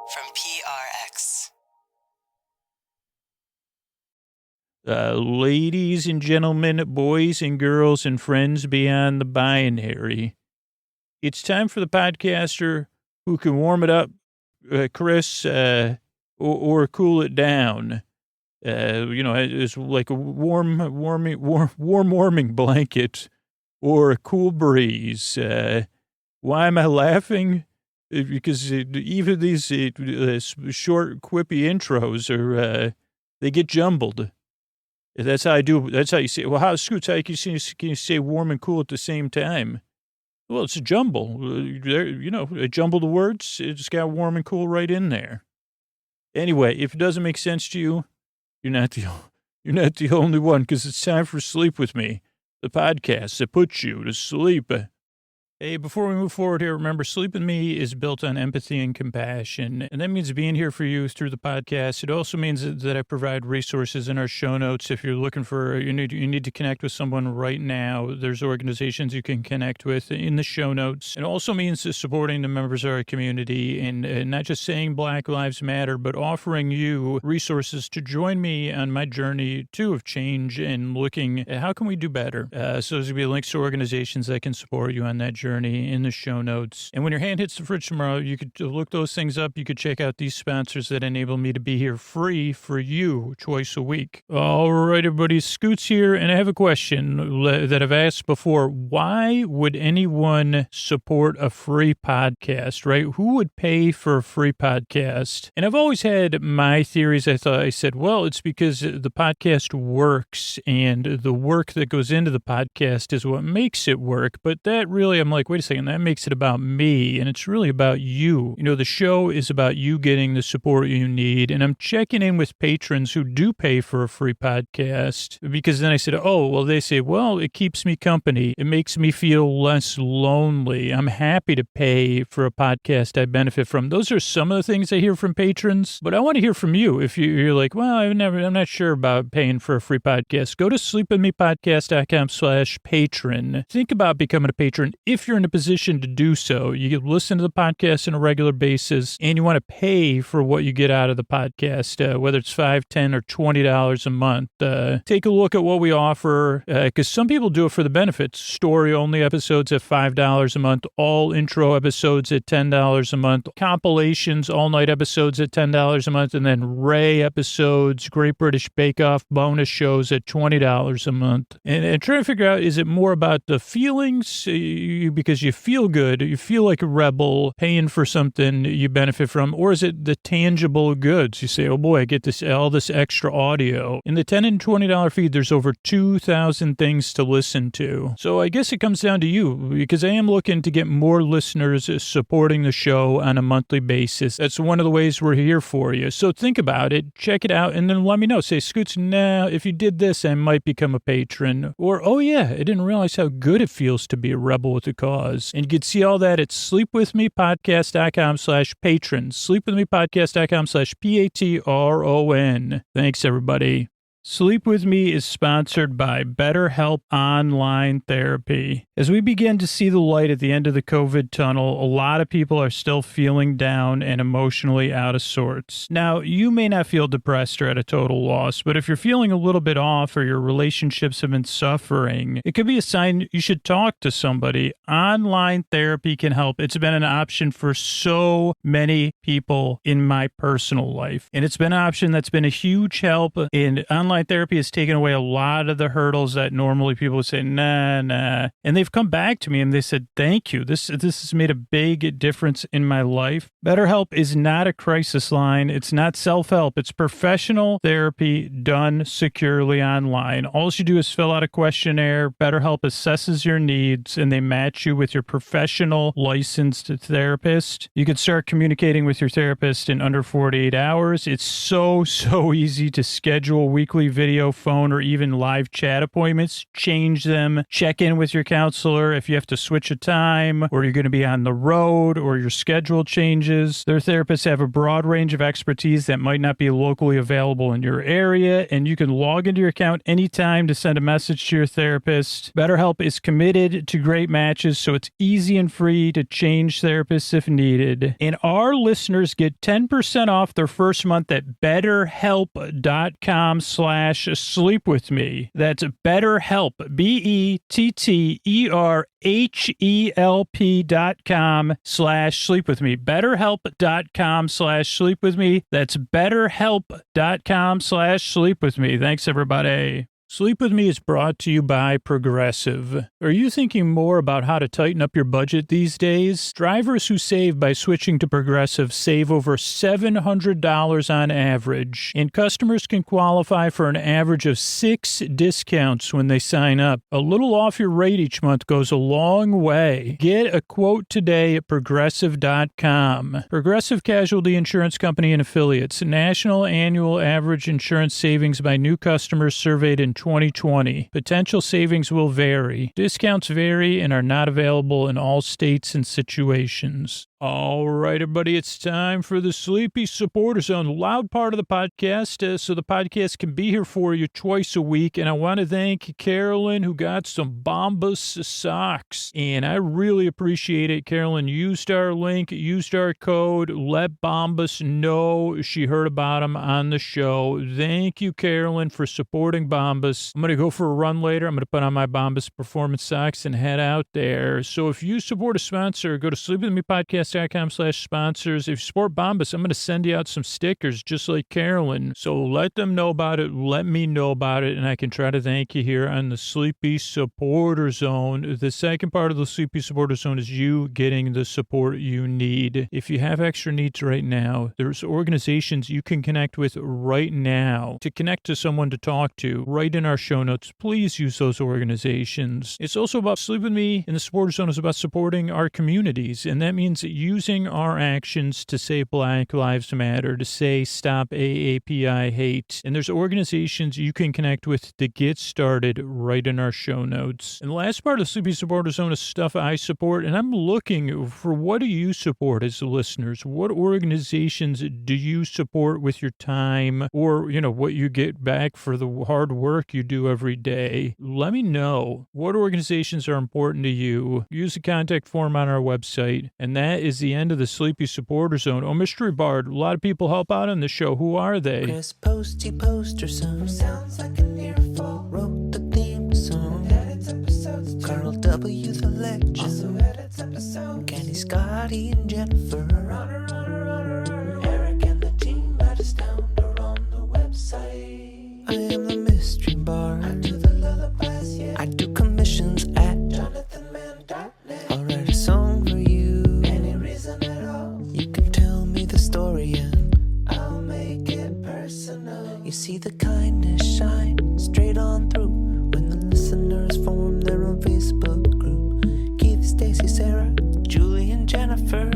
from PRX. Ladies and gentlemen, boys and girls, and friends beyond the binary, it's time for the podcaster who can warm it up, Chris, or cool it down. It's like a warming blanket or a cool breeze. Why am I laughing? Because even these short, quippy intros are they get jumbled. That's how I do. That's how you say. Well, Scoots? How can you say warm and cool at the same time? Well, it's a jumble. A jumble of words. It's got warm and cool right in there. Anyway, if it doesn't make sense to you, you're not the only one, because it's time for Sleep With Me, the podcast that puts you to sleep. Hey, before we move forward here, remember, Sleep With Me is built on empathy and compassion, and that means being here for you through the podcast. It also means that I provide resources in our show notes. If you're looking for, you need to connect with someone right now, there's organizations you can connect with in the show notes. It also means supporting the members of our community and not just saying Black Lives Matter, but offering you resources to join me on my journey, too, of change and looking at how can we do better. So there's going to be links to organizations that can support you on that journey in the show notes. And when your hand hits the fridge tomorrow, you could look those things up. You could check out these sponsors that enable me to be here free for you twice a week. All right, everybody, Scoots here, and I have a question that I've asked before. Why would anyone support a free podcast, right? Who would pay for a free podcast? And I've always had my theories. I said, well, it's because the podcast works, and the work that goes into the podcast is what makes it work. But that really, I'm like, wait a second, that makes it about me, and it's really about you. The show is about you getting the support you need, and I'm checking in with patrons who do pay for a free podcast, because then I said, oh, well, they say, well, it keeps me company. It makes me feel less lonely. I'm happy to pay for a podcast I benefit from. Those are some of the things I hear from patrons, but I want to hear from you. If you're like, well, I'm not sure about paying for a free podcast, go to sleepwithmepodcast.com/patron. Think about becoming a patron if you're in a position to do so. You can listen to the podcast on a regular basis, and you want to pay for what you get out of the podcast, whether it's $5, $10, or $20 a month. Take a look at what we offer, because some people do it for the benefits. Story-only episodes at $5 a month, all intro episodes at $10 a month, compilations, all-night episodes at $10 a month, and then Ray episodes, Great British Bake Off bonus shows at $20 a month. And trying to figure out, is it more about the feelings, because you feel good, you feel like a rebel, paying for something you benefit from, or is it the tangible goods? You say, oh boy, I get all this extra audio. In the $10 and $20 feed, there's over 2,000 things to listen to. So I guess it comes down to you, because I am looking to get more listeners supporting the show on a monthly basis. That's one of the ways we're here for you. So think about it, check it out, and then let me know. Say, Scoots, nah, if you did this, I might become a patron. Or, oh yeah, I didn't realize how good it feels to be a rebel with a cause. And you can see all that at sleepwithmepodcast.com/patron. Sleepwithmepodcast.com/PATRON. Thanks, everybody. Sleep With Me is sponsored by BetterHelp Online Therapy. As we begin to see the light at the end of the COVID tunnel, a lot of people are still feeling down and emotionally out of sorts. Now, you may not feel depressed or at a total loss, but if you're feeling a little bit off or your relationships have been suffering, it could be a sign you should talk to somebody. Online therapy can help. It's been an option for so many people in my personal life, and it's been an option that's been a huge help. And online therapy has taken away a lot of the hurdles that normally people would say, nah. And they've come back to me and they said, thank you. This has made a big difference in my life. BetterHelp is not a crisis line. It's not self-help. It's professional therapy done securely online. All you do is fill out a questionnaire. BetterHelp assesses your needs and they match you with your professional licensed therapist. You can start communicating with your therapist in under 48 hours. It's so easy to schedule weekly weekly video, phone, or even live chat appointments. Change them. Check in with your counselor if you have to switch a time, or you're going to be on the road, or your schedule changes. Their therapists have a broad range of expertise that might not be locally available in your area, and you can log into your account anytime to send a message to your therapist. BetterHelp is committed to great matches, so it's easy and free to change therapists if needed. And our listeners get 10% off their first month at BetterHelp.com/sleepwithme. That's BetterHelp, BetterHelp.com/sleepwithme. BetterHelp.com/sleepwithme. That's BetterHelp.com/sleepwithme. Thanks, everybody. Sleep With Me is brought to you by Progressive. Are you thinking more about how to tighten up your budget these days? Drivers who save by switching to Progressive save over $700 on average, and customers can qualify for an average of 6 discounts when they sign up. A little off your rate each month goes a long way. Get a quote today at Progressive.com. Progressive Casualty Insurance Company and Affiliates. National annual average insurance savings by new customers surveyed in 2020. Potential savings will vary. Discounts vary and are not available in all states and situations. All right, everybody, it's time for the Sleepy Supporter Zone, the loud part of the podcast, so the podcast can be here for you twice a week. And I want to thank Carolyn, who got some Bombas socks, and I really appreciate it. Carolyn used our link, used our code, let Bombas know she heard about them on the show. Thank you, Carolyn, for supporting Bombas. I'm going to go for a run later. I'm going to put on my Bombas performance socks and head out there. So if you support a sponsor, go to sleepwithmepodcast.com/sponsors. If you support Bombas, I'm going to send you out some stickers just like Carolyn. So let them know about it. Let me know about it, and I can try to thank you here on the Sleepy Supporter Zone. The second part of the Sleepy Supporter Zone is you getting the support you need. If you have extra needs right now, there's organizations you can connect with right now to connect to someone to talk to. Right in our show notes, please use those organizations. It's also about Sleep With Me, and the Supporter Zone is about supporting our communities, and that means using our actions to say Black Lives Matter, to say stop AAPI hate. And there's organizations you can connect with to get started right in our show notes. And the last part of the Sleepy Supporter Zone is stuff I support, and I'm looking for what do you support as the listeners? What organizations do you support with your time, or, you know, what you get back for the hard work you do every day? Let me know what organizations are important to you. Use the contact form on our website. And that is the end of the Sleepy Supporter Zone. Oh, Mystery Bard, a lot of people help out on the show. Who are they? Chris Posty Poster Song sounds like an earful. Wrote the theme song. Edits episodes too. Carl W. the Legend also edits episodes. Kenny, Scotty, and Jennifer. Runner. Eric and the team at Astound are on the website. I am the Mystery Bard. I do the lullabies, yeah. I do commissions at JonathanMann.net. I'll write a song for you. You can tell me the story and I'll make it personal. You see the kindness shine straight on through when the listeners form their own Facebook group. Keith, Stacy, Sarah, Julie, and Jennifer.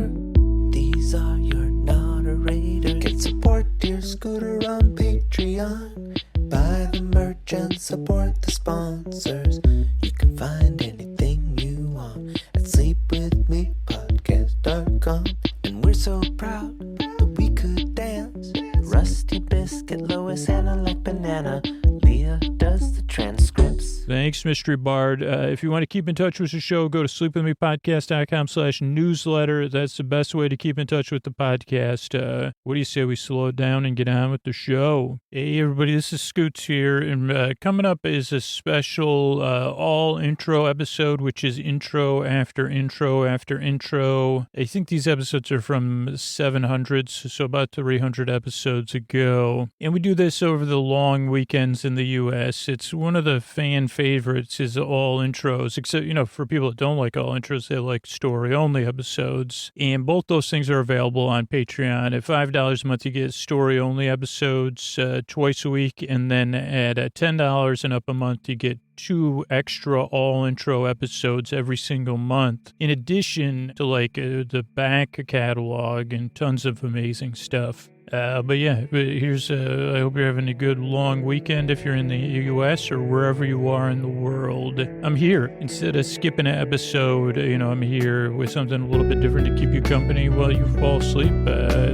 These are your moderators. Get support dear Scooter on Patreon. Buy the merch and support the sponsors. You can find anything you want at sleepwithmepodcast.com. And we're so proud that we could dance. Rusty Biscuit, Lois, Anna like banana. Leah does the transcripts. Thanks, Mystery Bard. If you want to keep in touch with the show, go to sleepwithmepodcast.com/newsletter. That's the best way to keep in touch with the podcast. What do you say we slow it down and get on with the show? Hey, everybody, this is Scoots here. And coming up is a special all intro episode, which is intro after intro after intro. I think these episodes are from 700s, so about 300 episodes ago. And we do this over the long weekends in the U.S. It's one of the fan favorites is all intros, except, you know, for people that don't like all intros, they like story-only episodes. And both those things are available on Patreon. At $5 a month, you get story-only episodes twice a week. And then at $10 and up a month, you get 2 extra all intro episodes every single month, in addition to like the back catalog and tons of amazing stuff. But yeah, here's, I hope you're having a good long weekend if you're in the U.S. or wherever you are in the world. I'm here. Instead of skipping an episode, I'm here with something a little bit different to keep you company while you fall asleep.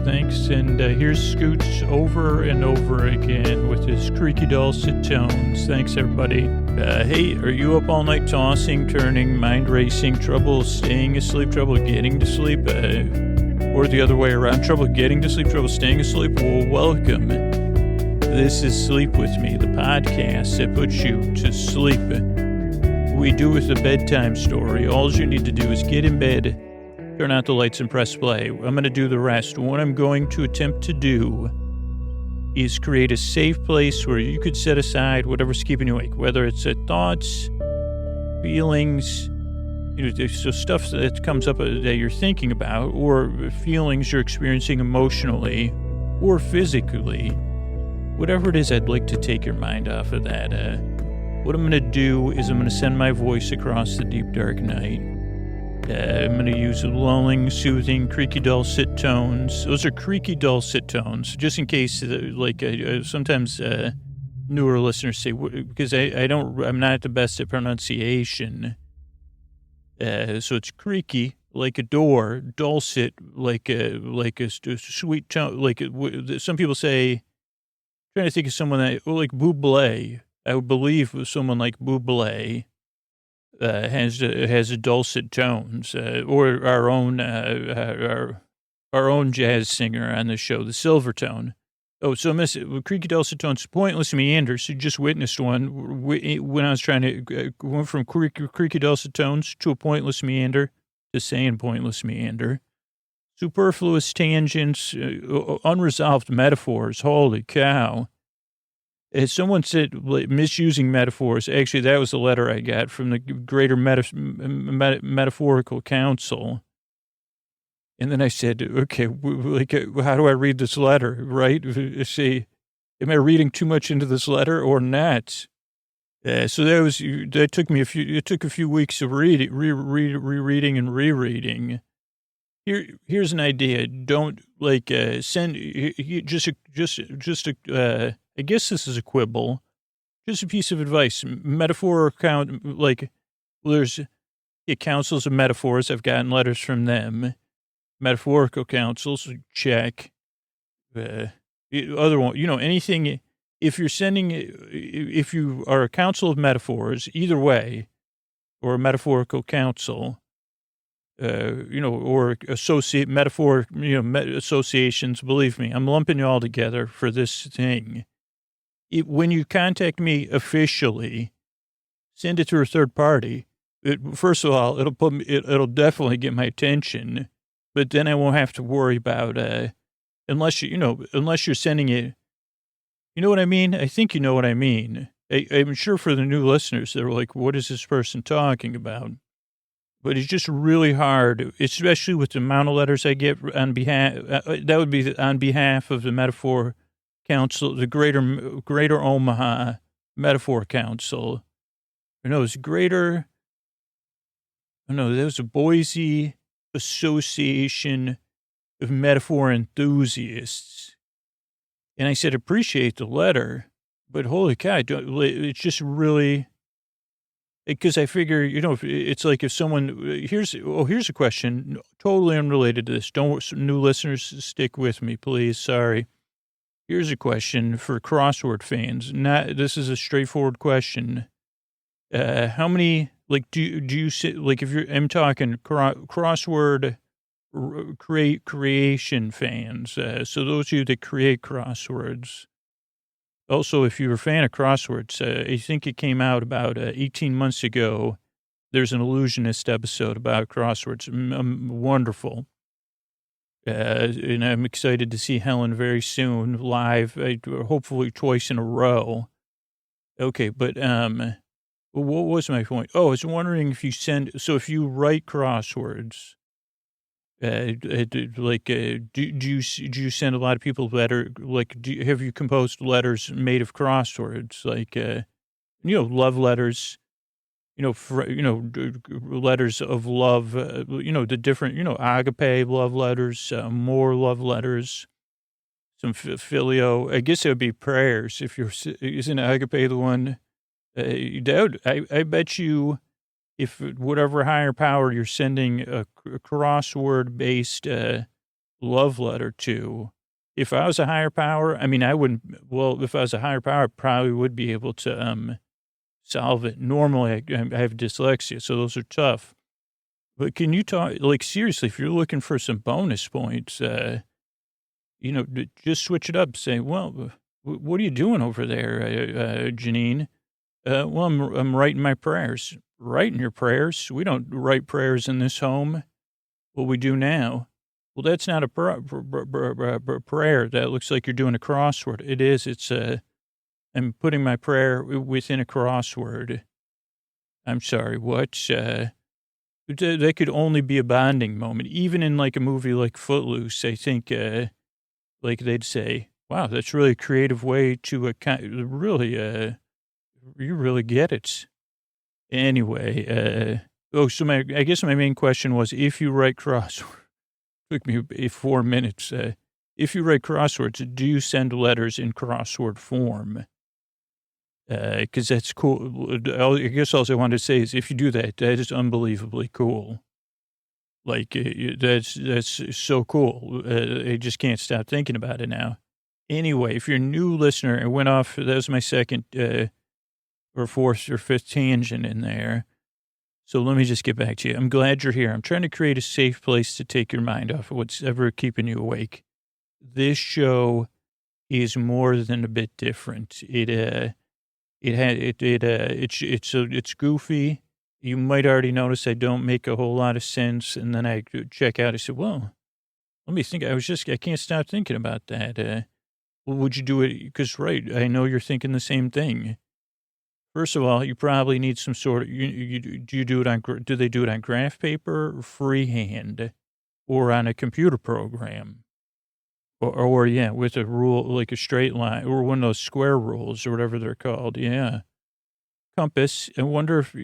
Thanks. And here's Scoots over and over again with his creaky dulcet tones. Thanks, everybody. Hey, are you up all night tossing, turning, mind racing, trouble staying asleep, trouble getting to sleep? Or the other way around, trouble getting to sleep, trouble staying asleep? Well, welcome. This is Sleep With Me, the podcast that puts you to sleep. We do with a bedtime story. All you need to do is get in bed, turn out the lights, and press play. I'm going to do the rest. What I'm going to attempt to do is create a safe place where you could set aside whatever's keeping you awake, whether it's thoughts, feelings, so stuff that comes up that you're thinking about, or feelings you're experiencing emotionally or physically. Whatever it is, I'd like to take your mind off of that. What I'm going to do is I'm going to send my voice across the deep, dark night. I'm going to use lulling, soothing, creaky, dulcet tones. Those are creaky, dulcet tones, just in case, sometimes newer listeners say, because I'm not the best at pronunciation. So it's creaky, like a door, dulcet, like a sweet tone, some people say, trying to think of someone like Bublé. I would believe someone like Bublé has a dulcet tones, or our own jazz singer on the show, the Silvertone. Oh, so creaky dulcet tones, pointless meanders. You just witnessed one when I was trying to went from creaky dulcet tones to a pointless meander to saying pointless meander. Superfluous tangents, unresolved metaphors. Holy cow! As someone said, misusing metaphors. Actually, that was the letter I got from the Greater Metaphorical Council. And then I said, okay, how do I read this letter, right? Say, am I reading too much into this letter or not? So that took a few weeks of rereading and rereading. Here's an idea. Don't send I guess this is a quibble. Just a piece of advice. Metaphor account, there's councils of metaphors. I've gotten letters from them. Metaphorical councils, check. Other one, anything. If you are a council of metaphors, either way, or a metaphorical council, or associations. Believe me, I'm lumping you all together for this thing. When you contact me officially, send it to a third party. First of all, it'll definitely get my attention. But then I won't have to worry about, unless you're sending it, you know what I mean? I think you know what I mean. I'm sure for the new listeners, they're like, what is this person talking about? But it's just really hard, especially with the amount of letters I get on behalf, that would be on behalf of the Metaphor Council, the Greater Omaha Metaphor Council. There's there was a Boise Association of Metaphor Enthusiasts. And I said, appreciate the letter, but holy cow, it's just really, because I figure, it's like if someone, here's a question, totally unrelated to this. New listeners, stick with me, please. Sorry. Here's a question for Crossword fans. This is a straightforward question. How many, do you sit, if I'm talking crossword creation fans, so those of you that create crosswords. Also, if you're a fan of crosswords, I think it came out about 18 months ago. There's an illusionist episode about crosswords. Wonderful. And I'm excited to see Helen very soon live, hopefully twice in a row. Okay, but what was my point? Oh, I was wondering if you write crosswords, do you send a lot of people letter? Have you composed letters made of crosswords? Love letters, letters of love, the different, agape love letters, more love letters, some filio. I guess it would be prayers. If you're, isn't agape the one? I bet you if whatever higher power you're sending a crossword based love letter to, if I was a higher power, I mean, I wouldn't, well, if I was a higher power, I probably would be able to solve it. Normally, I have dyslexia, so those are tough. But can you talk, like, seriously, if you're looking for some bonus points, just switch it up. Say, well, what are you doing over there, Janine? Well, I'm writing my prayers. Writing your prayers? We don't write prayers in this home. What we do now. Well, that's not a prayer. That looks like you're doing a crossword. It is. It's I'm putting my prayer within a crossword. I'm sorry. What? That could only be a bonding moment. Even in like a movie like Footloose, I think, like they'd say, "Wow, that's really a creative way to really, you really get it." Anyway, so I guess my main question was, if you write crosswords, took me 4 minutes. If you write crosswords, do you send letters in crossword form? Because that's cool. I guess all I wanted to say is, if you do that, that is unbelievably cool. Like, that's so cool. I just can't stop thinking about it now. Anyway, if you're a new listener, I went off, that was my second or fourth or fifth tangent in there. So let me just get back to you. I'm glad you're here. I'm trying to create a safe place to take your mind off of what's ever keeping you awake. This show is more than a bit different. It's goofy. You might already notice I don't make a whole lot of sense. And then I check out. I said, well, let me think. I can't stop thinking about that. Well, would you do it? Because, right, I know you're thinking the same thing. First of all, you probably need some sort of, do you do it on, do they do it on graph paper, or freehand, or on a computer program? Or yeah, with a rule, like a straight line, or one of those square rules, or whatever they're called. Yeah. Compass. I wonder if,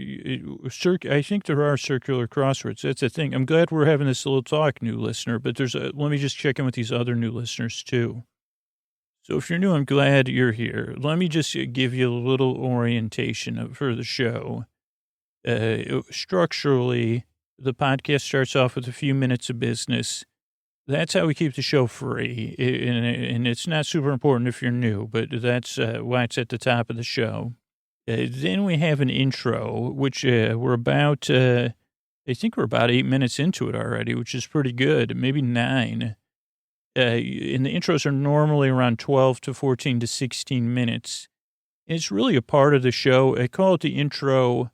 I think there are circular crosswords. That's the thing. I'm glad we're having this little talk, new listener, but let me just check in with these other new listeners too. So if you're new, I'm glad you're here. Let me just give you a little orientation for the show. Structurally, the podcast starts off with a few minutes of business. That's how we keep the show free. And it's not super important if you're new, but that's why it's at the top of the show. Then we have an intro, which we're about, I think we're about 8 minutes into it already, which is pretty good, maybe 9. And the intros are normally around 12 to 14 to 16 minutes. And it's really a part of the show. I call it the intro.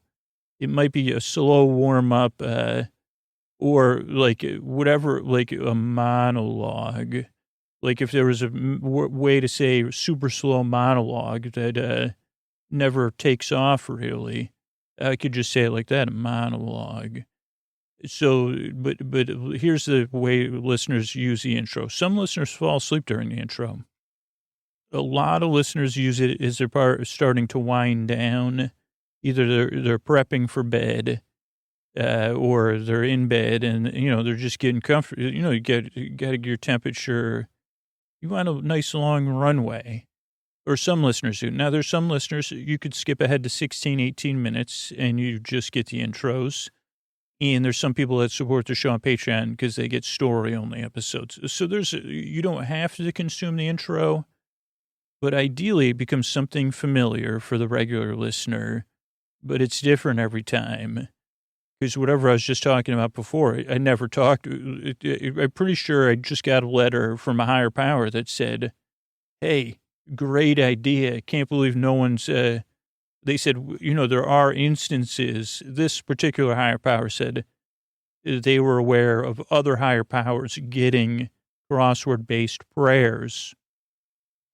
It might be a slow warm up, or like whatever, like a monologue. Like if there was a way to say super slow monologue that never takes off really, I could just say it like that, a monologue. So, but here's the way listeners use the intro. Some listeners fall asleep during the intro. A lot of listeners use it as they're starting to wind down. Either they're prepping for bed, or they're in bed and, they're just getting comfortable. You got to get your temperature. You want a nice long runway. Or some listeners do. Now, there's some listeners, you could skip ahead to 16, 18 minutes and you just get the intros. And there's some people that support the show on Patreon because they get story-only episodes. So you don't have to consume the intro, but ideally it becomes something familiar for the regular listener, but it's different every time. Because whatever I was just talking about before, I never talked. I'm pretty sure I just got a letter from a higher power that said, hey, great idea. Can't believe no one's... They said, there are instances, this particular higher power said they were aware of other higher powers getting crossword-based prayers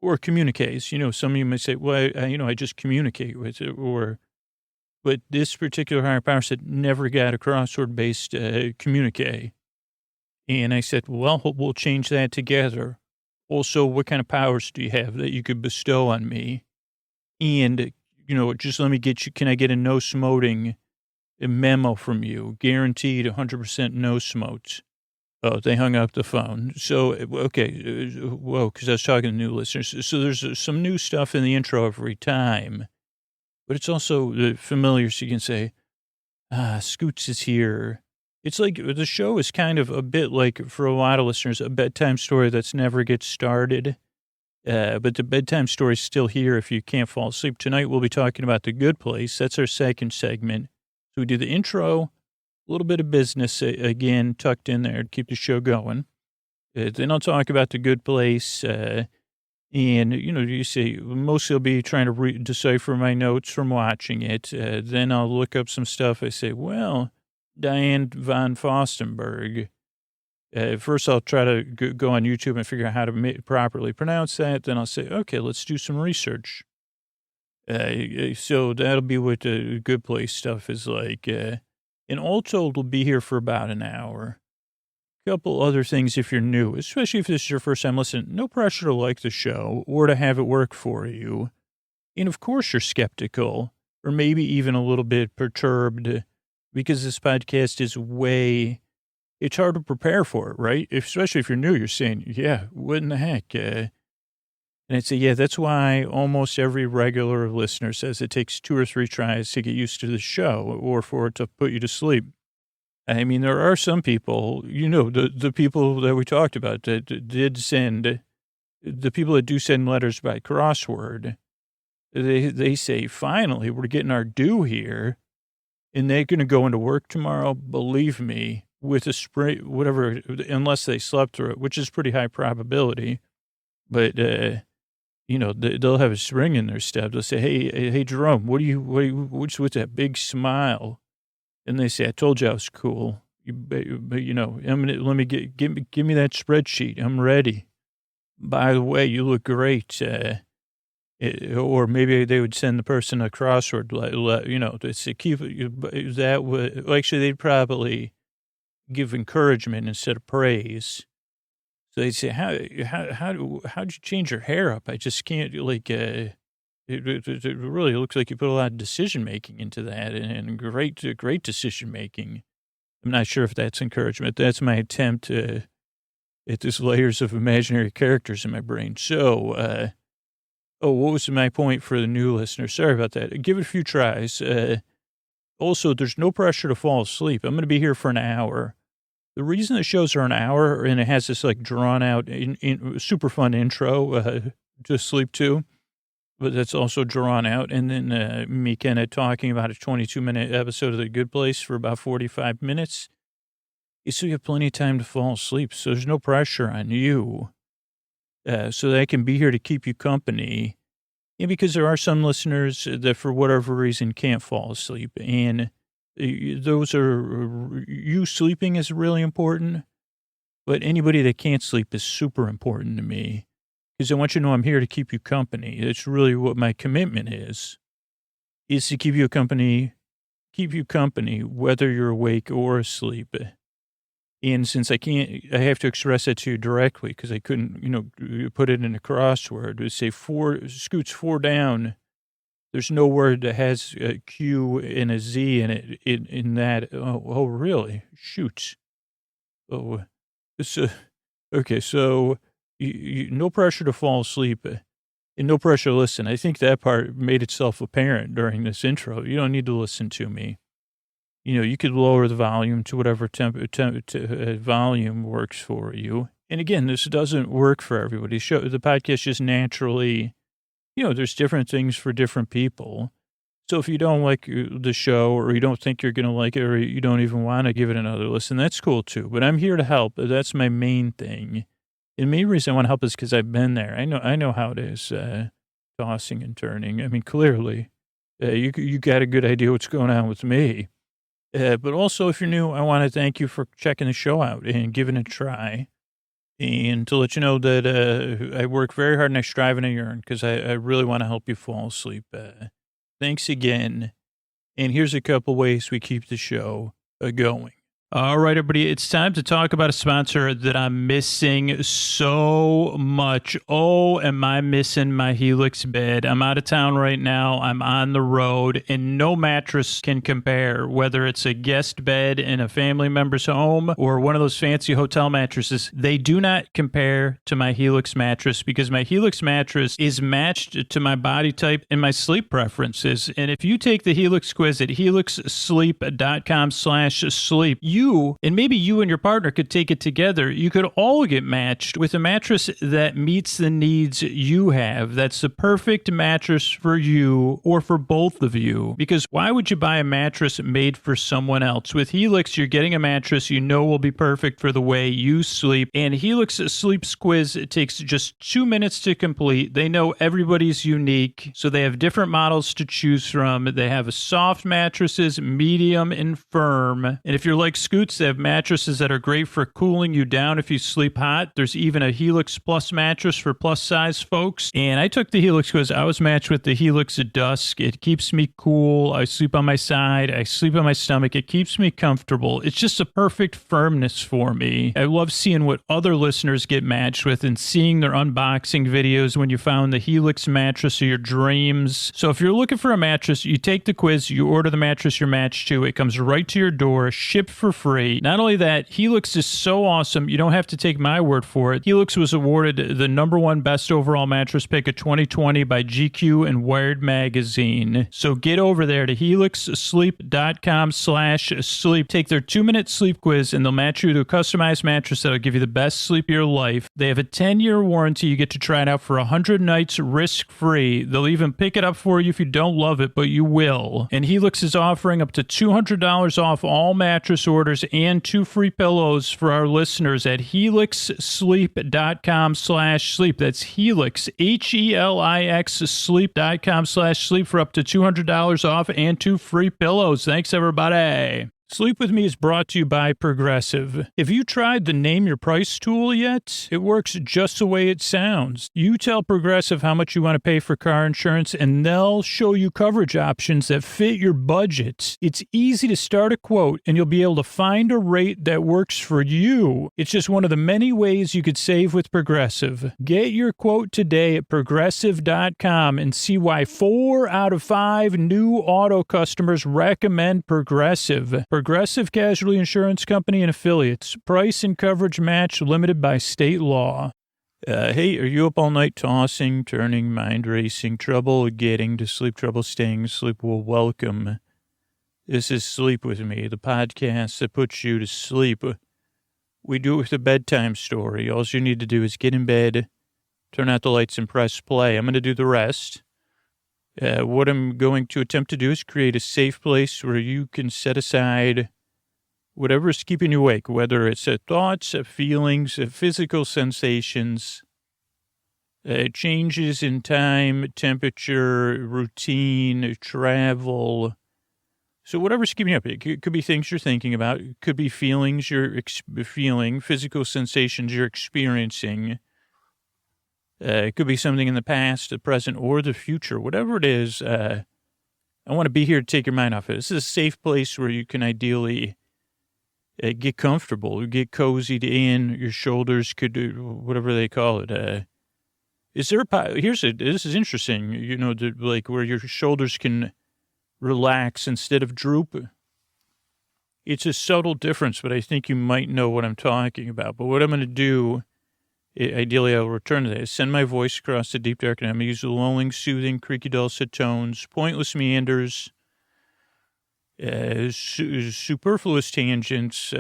or communiques. Some of you may say, well, I just communicate with it. But this particular higher power said never got a crossword-based communique. And I said, well, we'll change that together. Also, what kind of powers do you have that you could bestow on me? And just let me get you, can I get a no smoting memo from you? Guaranteed 100% no smote. Oh, they hung up the phone. So, okay, whoa, because I was talking to new listeners. So there's some new stuff in the intro every time, but it's also familiar, so you can say, Scoots is here. It's like the show is kind of a bit like, for a lot of listeners, a bedtime story that's never gets started. But the bedtime story is still here if you can't fall asleep. Tonight, we'll be talking about The Good Place. That's our second segment. So we do the intro, a little bit of business, again, tucked in there to keep the show going. Then I'll talk about The Good Place. And, you say, mostly I'll be trying to decipher my notes from watching it. Then I'll look up some stuff. I say, well, Diane von Fostenberg. First, I'll try to go on YouTube and figure out how to properly pronounce that. Then I'll say, okay, let's do some research. So that'll be what the Good Place stuff is like. And all told, we'll be here for about an hour. A couple other things if you're new, especially if this is your first time listening. No pressure to like the show or to have it work for you. And of course, you're skeptical or maybe even a little bit perturbed because this podcast is it's hard to prepare for it, right? Especially if you're new, you're saying, yeah, what in the heck? And I'd say, yeah, that's why almost every regular listener says it takes 2 or 3 tries to get used to the show or for it to put you to sleep. I mean, there are some people, the people that we talked about that the people that do send letters by Crossword, they say, finally, we're getting our due here, and they're going to go into work tomorrow, believe me, with a spray, whatever, unless they slept through it, which is pretty high probability. But, they'll have a spring in their step. They'll say, hey, Jerome, what's with that big smile? And they say, I told you I was cool. But let me give me that spreadsheet. I'm ready. By the way, you look great. Or maybe they would send the person a crossword, to say, keep it that. Actually, they'd probably give encouragement instead of praise. So they'd say, how'd you change your hair up? I just can't, it really looks like you put a lot of decision-making into that and great decision-making. I'm not sure if that's encouragement. That's my attempt at this layers of imaginary characters in my brain. So, what was my point for the new listener? Sorry about that. Give it a few tries. Also, there's no pressure to fall asleep. I'm going to be here for an hour. The reason the shows are an hour and it has this drawn out, super fun intro to sleep to, but that's also drawn out. And then me kind of talking about a 22-minute episode of The Good Place for about 45 minutes. So you have plenty of time to fall asleep. So there's no pressure on you. So that I can be here to keep you company. And because there are some listeners that for whatever reason can't fall asleep. And you sleeping is really important. But anybody that can't sleep is super important to me. Because I want you to know I'm here to keep you company. It's really what my commitment is to keep you company, whether you're awake or asleep. And since I have to express that to you directly because I couldn't, put it in a crossword. It say 4, Scoots 4 down. There's no word that has a Q and a Z in it, in that. Oh, really? Shoot. Oh, okay. So no pressure to fall asleep and no pressure to listen. I think that part made itself apparent during this intro. You don't need to listen to me. You could lower the volume to whatever volume works for you. And again, this doesn't work for everybody. The podcast just naturally, there's different things for different people. So if you don't like the show or you don't think you're going to like it or you don't even want to give it another listen, that's cool too. But I'm here to help. That's my main thing. And the main reason I want to help is because I've been there. I know how it is, tossing and turning. I mean, clearly, you got a good idea what's going on with me. But also, if you're new, I want to thank you for checking the show out and giving it a try. And to let you know that I work very hard and I strive and I yearn because I really want to help you fall asleep. Thanks again. And here's a couple ways we keep the show going. All right, everybody, it's time to talk about a sponsor that I'm missing so much. Oh, am I missing my Helix bed? I'm out of town right now. I'm on the road, and no mattress can compare, whether it's a guest bed in a family member's home or one of those fancy hotel mattresses. They do not compare to my Helix mattress because my Helix mattress is matched to my body type and my sleep preferences. And if you take the Helix quiz at helixsleep.com/sleep, you, and maybe you and your partner could take it together. You could all get matched with a mattress that meets the needs you have. That's the perfect mattress for you or for both of you. Because why would you buy a mattress made for someone else? With Helix, you're getting a mattress you know will be perfect for the way you sleep. And Helix Sleep's quiz takes just 2 minutes to complete. They know everybody's unique, so they have different models to choose from. They have soft mattresses, medium, and firm. And if you're like Scoots, they have mattresses that are great for cooling you down if you sleep hot. There's even a Helix Plus mattress for plus size folks. And I took the Helix quiz. I was matched with the Helix Dusk. It keeps me cool. I sleep on my side. I sleep on my stomach. It keeps me comfortable. It's just a perfect firmness for me. I love seeing what other listeners get matched with and seeing their unboxing videos when you found the Helix mattress of your dreams. So if you're looking for a mattress, you take the quiz, you order the mattress you're matched to. It comes right to your door, shipped for free. Not only that, Helix is so awesome, you don't have to take my word for it. Helix was awarded the #1 best overall mattress pick of 2020 by GQ and Wired Magazine. So get over there to helixsleep.com/sleep. Take their 2-minute sleep quiz and they'll match you to a customized mattress that'll give you the best sleep of your life. They have a 10-year warranty. You get to try it out for 100 nights risk-free. They'll even pick it up for you if you don't love it, but you will. And Helix is offering up to $200 off all mattress orders and 2 free pillows for our listeners at helixsleep.com/sleep. That's Helix, HELIX, sleep.com/sleep for up to $200 off and 2 free pillows. Thanks, everybody. Sleep With Me is brought to you by Progressive. Have you tried the Name Your Price tool yet? It works just the way it sounds. You tell Progressive how much you want to pay for car insurance, and they'll show you coverage options that fit your budget. It's easy to start a quote, and you'll be able to find a rate that works for you. It's just one of the many ways you could save with Progressive. Get your quote today at Progressive.com and see why 4 out of 5 new auto customers recommend Progressive. Progressive Casualty Insurance Company and Affiliates. Price and coverage match limited by state law. Hey, are you up all night tossing, turning, mind racing, trouble getting to sleep, trouble staying asleep? Well, welcome. This is Sleep With Me, the podcast that puts you to sleep. We do it with a bedtime story. All you need to do is get in bed, turn out the lights, and press play. I'm going to do the rest. What I'm going to attempt to do is create a safe place where you can set aside whatever is keeping you awake, whether it's thoughts, feelings, physical sensations, changes in time, temperature, routine, travel. So whatever's keeping you up, it could be things you're thinking about. It could be feelings you're feeling, physical sensations you're experiencing. It could be something in the past, the present, or the future. Whatever it is, I want to be here to take your mind off it. This is a safe place where you can ideally get comfortable, get cozied in. Your shoulders could do whatever they call it. Is there this is interesting, like where your shoulders can relax instead of droop. It's a subtle difference, but I think you might know what I'm talking about. But what I'm going to do, ideally, I'll return to that. Send my voice across the deep dark night. I'm going to use the lulling, soothing, creaky, dulcet tones, pointless meanders, superfluous tangents.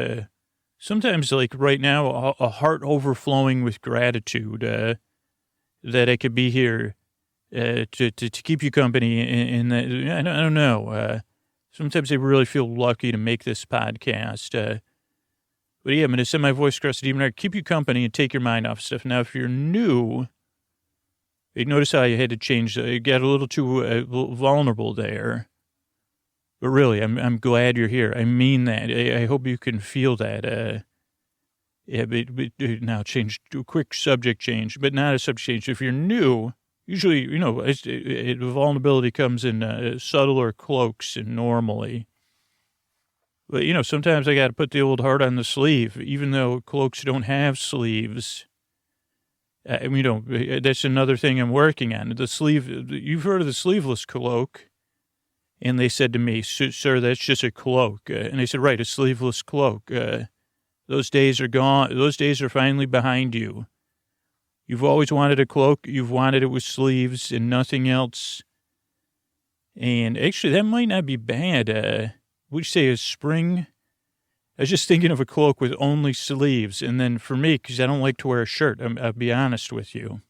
Sometimes, like right now, a heart overflowing with gratitude that I could be here to keep you company. And I don't know. Sometimes I really feel lucky to make this podcast. But yeah, I'm going to send my voice across the deep dark, keep you company, and take your mind off stuff. Now, if you're new, you notice how you had to change. You got a little too vulnerable there. But really, I'm glad you're here. I mean that. I hope you can feel that. Yeah, but now change to a quick subject change, but not a subject change. If you're new, usually, vulnerability comes in subtler cloaks and normally. But, sometimes I got to put the old heart on the sleeve, even though cloaks don't have sleeves. That's another thing I'm working on. The sleeve, you've heard of the sleeveless cloak. And they said to me, sir, that's just a cloak. And I said, right, a sleeveless cloak. Those days are gone. Those days are finally behind you. You've always wanted a cloak. You've wanted it with sleeves and nothing else. And actually, that might not be bad. Would you say a spring? I was just thinking of a cloak with only sleeves. And then for me, because I don't like to wear a shirt, I'll be honest with you.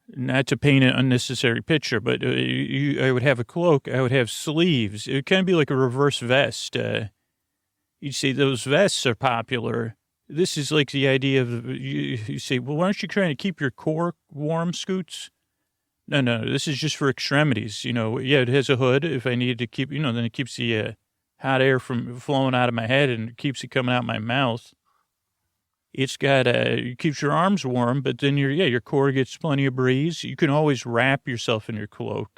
Not to paint an unnecessary picture, but I would have a cloak. I would have sleeves. It would kind of be like a reverse vest. You'd say those vests are popular. This is like the idea of, you say, well, aren't you trying to keep your core warm, Scoots? No, this is just for extremities. It has a hood if I needed to keep, then it keeps the hot air from flowing out of my head and keeps it coming out my mouth. It's got it keeps your arms warm, but then your core gets plenty of breeze. You can always wrap yourself in your cloak.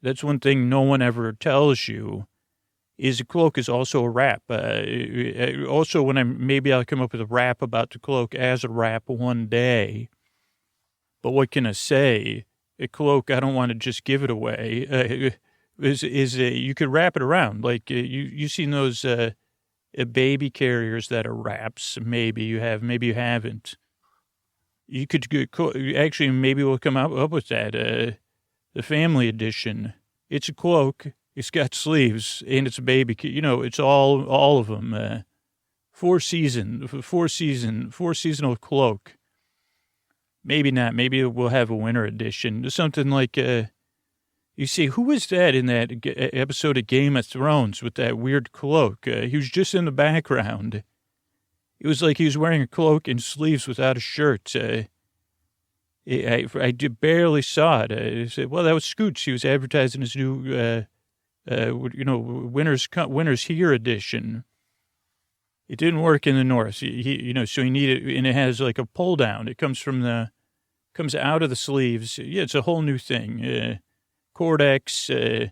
That's one thing no one ever tells you, is a cloak is also a wrap. Also, maybe I'll come up with a rap about the cloak as a wrap one day. But what can I say? A cloak, I don't want to just give it away. You could wrap it around. Like you've seen those baby carriers that are wraps. Maybe you have, maybe you haven't. You could actually, maybe we'll come up with that. The family edition. It's a cloak. It's got sleeves and it's a baby. It's all of them. Four seasonal cloak. Maybe not. Maybe we'll have a winter edition. Something like, you see, who was that in that episode of Game of Thrones with that weird cloak? He was just in the background. It was like he was wearing a cloak and sleeves without a shirt. I barely saw it. I said, well, that was Scoots. He was advertising his new, Winter's Here edition. It didn't work in the North. So he needed, and it has like a pull down. It comes out of the sleeves. Yeah, it's a whole new thing. Cordex,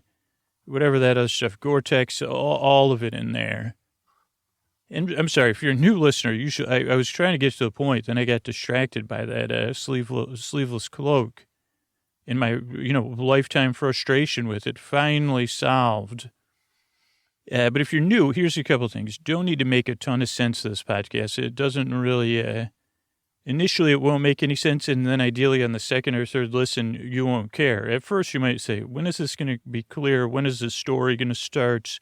whatever that other stuff, Gore-Tex, all of it in there. And I'm sorry, if you're a new listener, you should. I was trying to get to the point, then I got distracted by that sleeveless cloak, and my lifetime frustration with it finally solved. But if you're new, here's a couple of things. Don't need to make a ton of sense to this podcast. It doesn't really. Initially, it won't make any sense, and then ideally on the second or third listen, you won't care. At first, you might say, when is this going to be clear? When is the story going to start?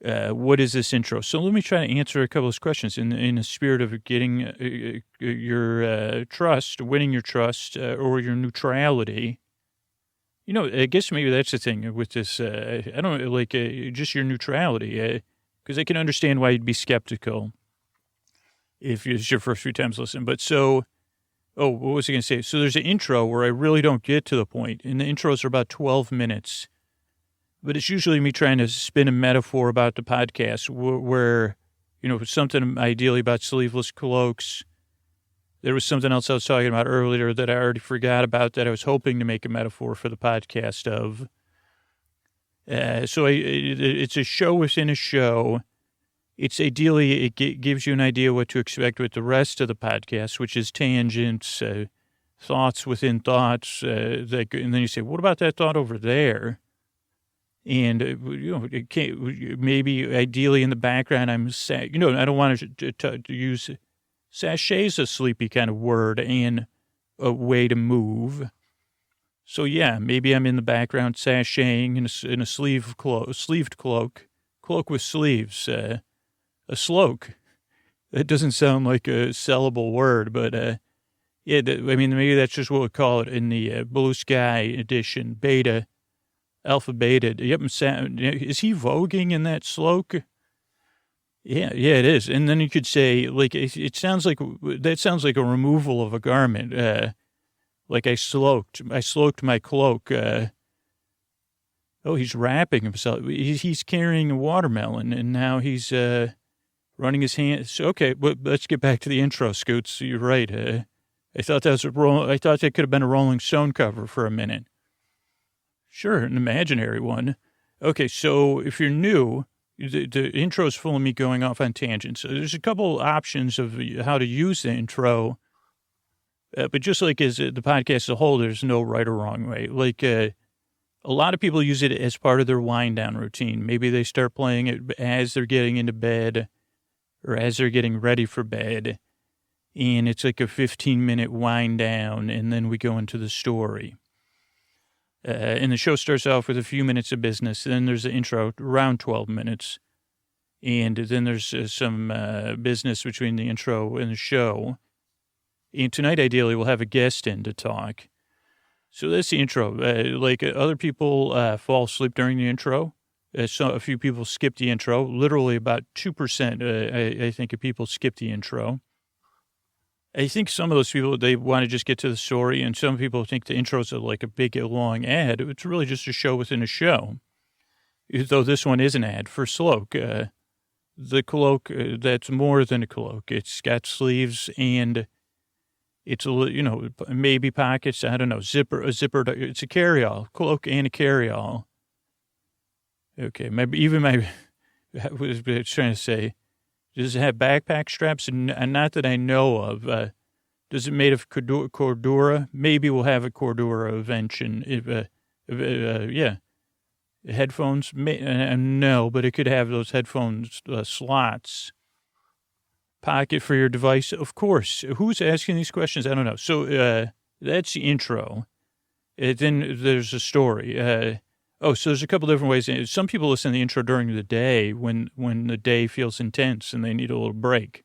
What is this intro? So let me try to answer a couple of questions in the spirit of getting your trust, winning your trust, or your neutrality. I guess maybe that's the thing with this. I don't know, just your neutrality, because I can understand why you'd be skeptical if it's your first few times listening. But what was I going to say? So there's an intro where I really don't get to the point, and the intros are about 12 minutes. But it's usually me trying to spin a metaphor about the podcast where something ideally about sleeveless cloaks. There was something else I was talking about earlier that I already forgot about that I was hoping to make a metaphor for the podcast of. So it's a show within a show. It's ideally, it gives you an idea what to expect with the rest of the podcast, which is tangents, thoughts within thoughts. And then you say, what about that thought over there? And, it can't, maybe ideally in the background, I don't want to use sachet's a sleepy kind of word and a way to move. So, yeah, maybe I'm in the background sashaying in a sleeved cloak with sleeves, a sloak. That doesn't sound like a sellable word, but, maybe that's just what we call it in the Blue Sky edition, beta. Alpha beta. Yep. Is he voguing in that sloak? Yeah, it is. And then you could say, it sounds like, that sounds like a removal of a garment. Like I sloked my cloak. He's wrapping himself. He's carrying a watermelon, and now he's running his hands. Okay, but let's get back to the intro, Scoots. You're right. I thought that could have been a Rolling Stone cover for a minute. Sure, an imaginary one. Okay, so if you're new, the intro is full of me going off on tangents. So there's a couple options of how to use the intro, but just like as the podcast as a whole, there's no right or wrong way. Like a lot of people use it as part of their wind down routine. Maybe they start playing it as they're getting into bed or as they're getting ready for bed. And it's like a 15-minute wind down, and then we go into the story. And the show starts off with a few minutes of business. Then there's the intro, around 12 minutes. And then there's some business between the intro and the show. And tonight, ideally, we'll have a guest in to talk. So that's the intro. Other people fall asleep during the intro. So a few people skip the intro. Literally about 2%, I think, of people skip the intro. I think some of those people, they want to just get to the story, and some people think the intros are like a big, long ad. It's really just a show within a show, though this one is an ad for Sloak. The cloak, that's more than a cloak. It's got sleeves, and it's, maybe pockets, I don't know, a zipper, it's a carry-all, cloak and a carry-all. Okay, I was trying to say, does it have backpack straps? And not that I know of. Does it made of cordura? Maybe we'll have a cordura invention. Yeah. Headphones? No, but it could have those headphones slots. Pocket for your device? Of course. Who's asking these questions? I don't know. So that's the intro. Then there's a story. So there's a couple different ways. Some people listen to the intro during the day when the day feels intense and they need a little break.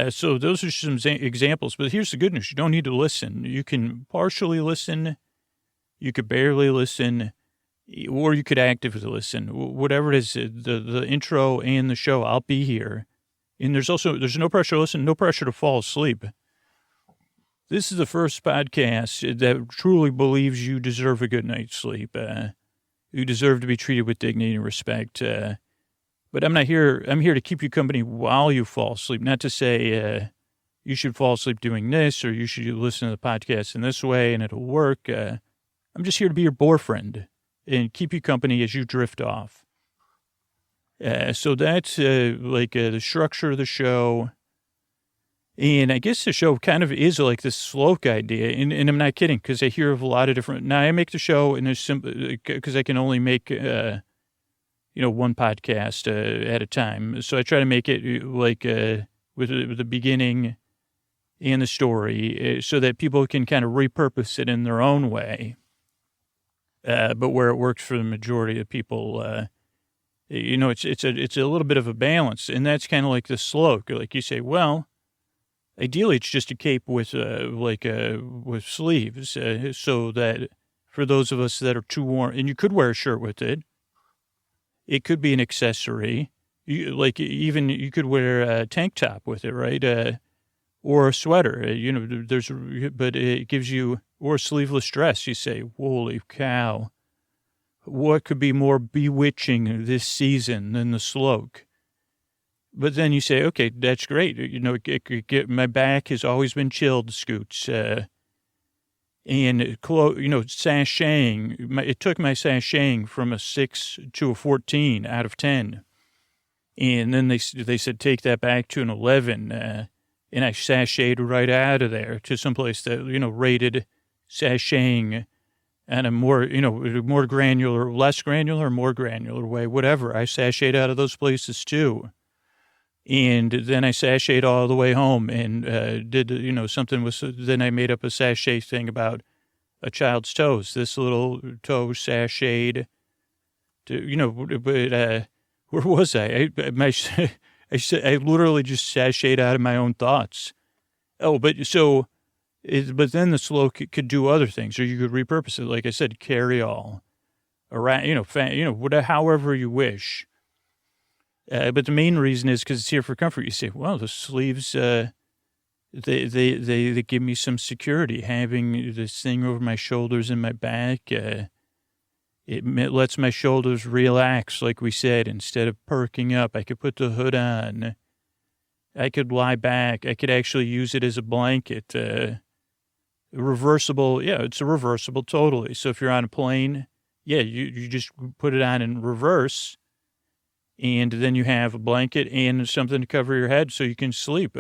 So those are some examples. But here's the good news. You don't need to listen. You can partially listen. You could barely listen. Or you could actively listen. Whatever it is, the intro and the show, I'll be here. And there's no pressure to listen, no pressure to fall asleep. This is the first podcast that truly believes you deserve a good night's sleep. You deserve to be treated with dignity and respect. But I'm not here. I'm here to keep you company while you fall asleep. Not to say you should fall asleep doing this or you should listen to the podcast in this way and it'll work. I'm just here to be your boyfriend and keep you company as you drift off. So that's the structure of the show. And I guess the show kind of is like this Sloak idea, and I'm not kidding, because I hear of a lot of different. Now I make the show, and there's because I can only make one podcast at a time. So I try to make it with the beginning and the story, so that people can kind of repurpose it in their own way. But where it works for the majority of people, it's a little bit of a balance, and that's kind of like the Sloak. Like you say, well. Ideally, it's just a cape with sleeves, so that for those of us that are too warm, and you could wear a shirt with it. It could be an accessory. You could wear a tank top with it, right? Or a sweater. But it gives you, or a sleeveless dress. You say, "Holy cow! What could be more bewitching this season than the Sloak?" But then you say, okay, that's great. My back has always been chilled, Scoots. And, sashaying, it took my sashaying from a 6 to a 14 out of 10. And then they said, take that back to an 11. And I sashayed right out of there to someplace that, rated sashaying in a more granular, less granular, more granular way, whatever. I sashayed out of those places too. And then I sashayed all the way home and did, something with, then I made up a sachet thing about a child's toes. This little toe sashayed to, where was I? I literally just sashayed out of my own thoughts. Oh, but then the Sloak could do other things, or you could repurpose it. Like I said, carry all around, however you wish. But the main reason is because it's here for comfort. You say, well, the sleeves, they give me some security. Having this thing over my shoulders and my back, it lets my shoulders relax, like we said, instead of perking up. I could put the hood on. I could lie back. I could actually use it as a blanket. Reversible, yeah, it's a reversible totally. So if you're on a plane, yeah, you just put it on in reverse. And then you have a blanket and something to cover your head so you can sleep.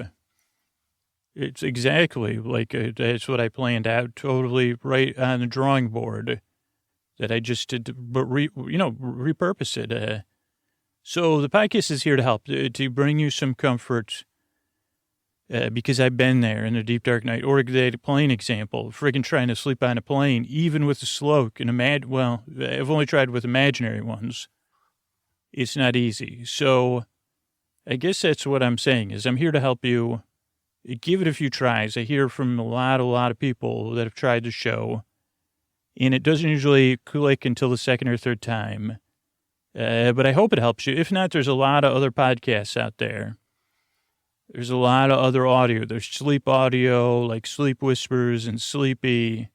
It's exactly like that's what I planned out, totally right on the drawing board that I just did, but repurpose it. So the podcast is here to help, to bring you some comfort, because I've been there in the deep dark night. Or the plane example, friggin' trying to sleep on a plane, even with a Sloak. And I've only tried with imaginary ones. It's not easy. So I guess that's what I'm saying is I'm here to help you. Give it a few tries. I hear from a lot of people that have tried the show, and it doesn't usually click until the second or third time. But I hope it helps you. If not, there's a lot of other podcasts out there. There's a lot of other audio. There's sleep audio, like Sleep Whispers and Sleepy,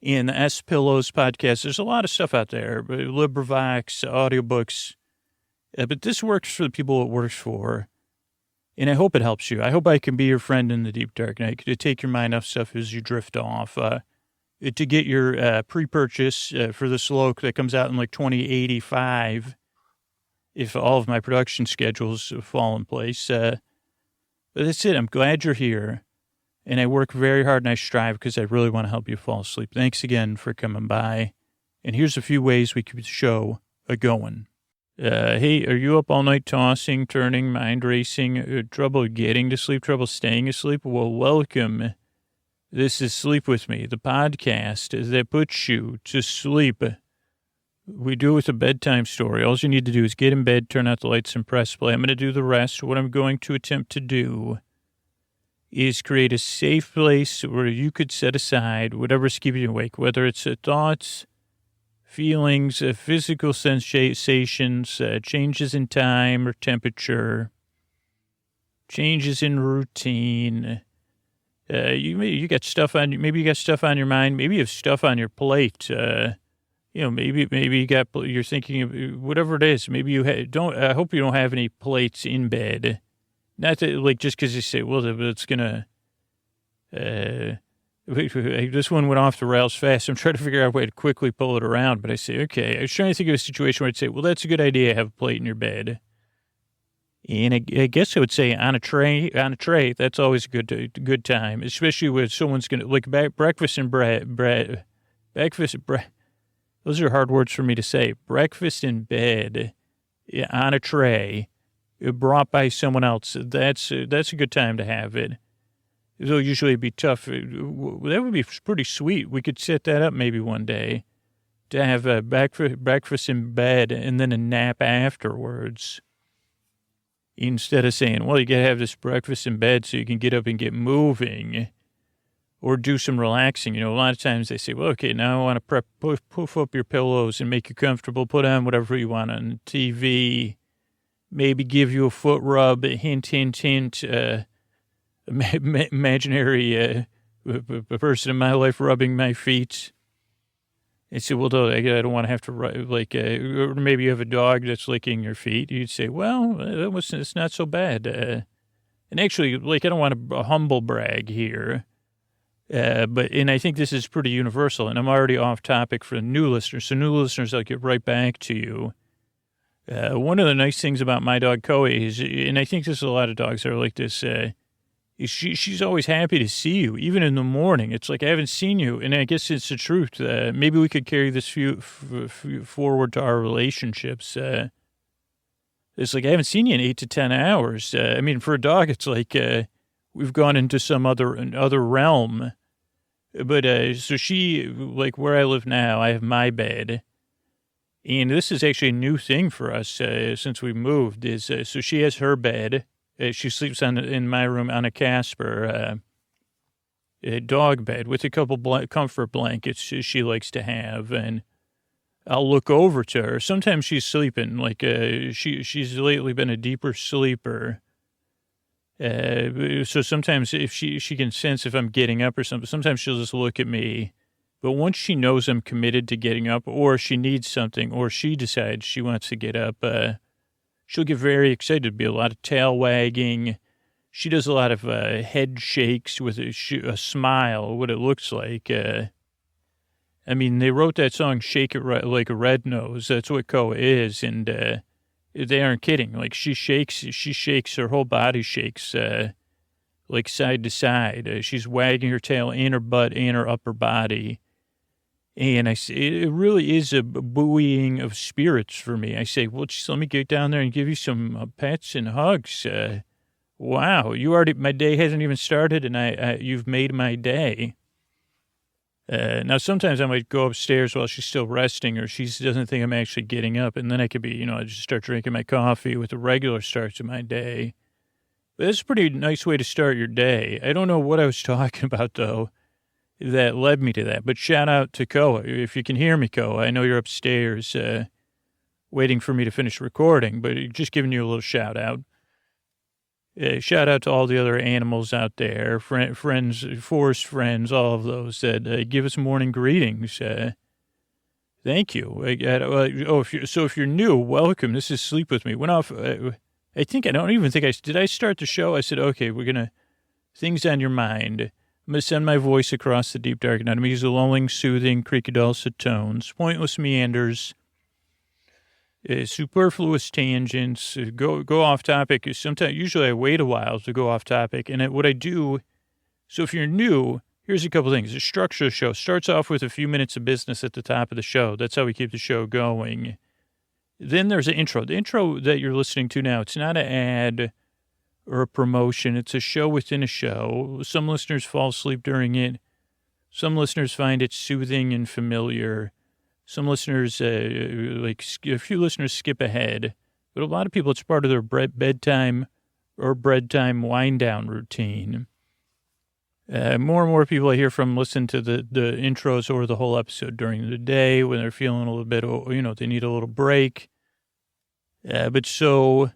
and the S Pillows podcast. There's a lot of stuff out there, but LibriVox, audiobooks. But this works for the people it works for. And I hope it helps you. I hope I can be your friend in the deep dark night to take your mind off stuff as you drift off. To get your pre-purchase for the Sloak that comes out in like 2085, if all of my production schedules fall in place. But that's it. I'm glad you're here. And I work very hard and I strive because I really want to help you fall asleep. Thanks again for coming by. And here's a few ways we keep the show going. Hey, are you up all night tossing, turning, mind racing, trouble getting to sleep, trouble staying asleep? Well, welcome. This is Sleep With Me, the podcast that puts you to sleep. We do it with a bedtime story. All you need to do is get in bed, turn out the lights, and press play. I'm going to do the rest. What I'm going to attempt to do is create a safe place where you could set aside whatever's keeping you awake, whether it's thoughts, feelings, physical sensations, changes in time or temperature, changes in routine. You got stuff on. Maybe you got stuff on your mind. Maybe you have stuff on your plate. Maybe you're thinking of whatever it is. Maybe you don't. I hope you don't have any plates in bed. Not that, like, just because you say, well, it's gonna. This one went off the rails fast. I'm trying to figure out a way to quickly pull it around, but I say, okay. I was trying to think of a situation where I'd say, well, that's a good idea to have a plate in your bed. And I guess I would say on a tray, that's always a good time, especially when someone's going to, like, breakfast and bread. Those are hard words for me to say. Breakfast in bed on a tray brought by someone else. That's a good time to have it. It'll usually be tough. That would be pretty sweet. We could set that up maybe one day to have a breakfast in bed and then a nap afterwards. Instead of saying, well, you got to have this breakfast in bed so you can get up and get moving or do some relaxing. A lot of times they say, well, okay, now I want to poof up your pillows and make you comfortable. Put on whatever you want on TV. Maybe give you a foot rub, hint, hint, hint. Imaginary person in my life rubbing my feet. And say, well, I don't want to have to, or maybe you have a dog that's licking your feet. You'd say, well, it's not so bad. And actually, I don't want to humble brag here, and I think this is pretty universal, and I'm already off topic for new listeners. So new listeners, I'll get right back to you. One of the nice things about my dog, Koe, is, and I think there's a lot of dogs that are like this, she's always happy to see you, even in the morning. It's like, I haven't seen you. And I guess it's the truth. Maybe we could carry this forward to our relationships. It's like, I haven't seen you in 8 to 10 hours. For a dog, it's like we've gone into some other realm. But so she, like where I live now, I have my bed. And this is actually a new thing for us since we moved. So she has her bed. She sleeps in my room on a Casper dog bed with a couple comfort blankets she likes to have, and I'll look over to her. Sometimes she's sleeping, she's lately been a deeper sleeper. So sometimes if she can sense if I'm getting up or something, sometimes she'll just look at me. But once she knows I'm committed to getting up, or she needs something, or she decides she wants to get up, she'll get very excited. There'll be a lot of tail wagging. She does a lot of head shakes with a smile, what it looks like. They wrote that song, Shake It Like a Red Nose. That's what Koa is. And They aren't kidding. Like she shakes, her whole body shakes, like side to side. She's wagging her tail and her butt and her upper body. And I say, it really is a buoying of spirits for me. I say, well, just let me get down there and give you some pets and hugs. Wow, my day hasn't even started, and you've made my day. Now, sometimes I might go upstairs while she's still resting, or she doesn't think I'm actually getting up, and then I could be, I just start drinking my coffee with the regular starts of my day. But it's a pretty nice way to start your day. I don't know what I was talking about, though, that led me to that. But shout out to Koa. If you can hear me, Koa, I know you're upstairs waiting for me to finish recording, but just giving you a little shout out. Shout out to all the other animals out there, friends, forest friends, all of those that give us morning greetings. Thank you. If you're new, welcome. This is Sleep With Me. Went off, did I start the show? I said, okay, things on your mind. I'm going to send my voice across the deep dark night. I'm going to use the lulling, soothing, creaky dulcet tones, pointless meanders, superfluous tangents, go off topic. Usually I wait a while to go off topic. And what I do, so if you're new, here's a couple things. The structure of the show starts off with a few minutes of business at the top of the show. That's how we keep the show going. Then there's an intro. The intro that you're listening to now, it's not an ad or a promotion. It's a show within a show. Some listeners fall asleep during it. Some listeners find it soothing and familiar. Some listeners, a few listeners skip ahead. But a lot of people, it's part of their bedtime or bedtime wind-down routine. More and more people I hear from listen to the intros or the whole episode during the day when they're feeling a little bit, they need a little break. So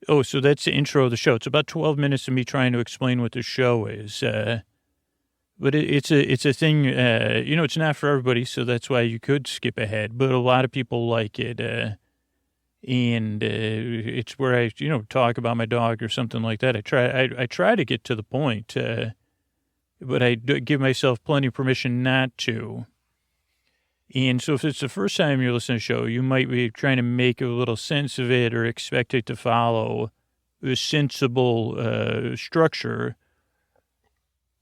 that's the intro of the show. It's about 12 minutes of me trying to explain what the show is. But it's a thing, it's not for everybody, so that's why you could skip ahead. But a lot of people like it. And it's where I, talk about my dog or something like that. I try to get to the point, but I give myself plenty of permission not to. And so if it's the first time you're listening to the show, you might be trying to make a little sense of it or expect it to follow a sensible structure.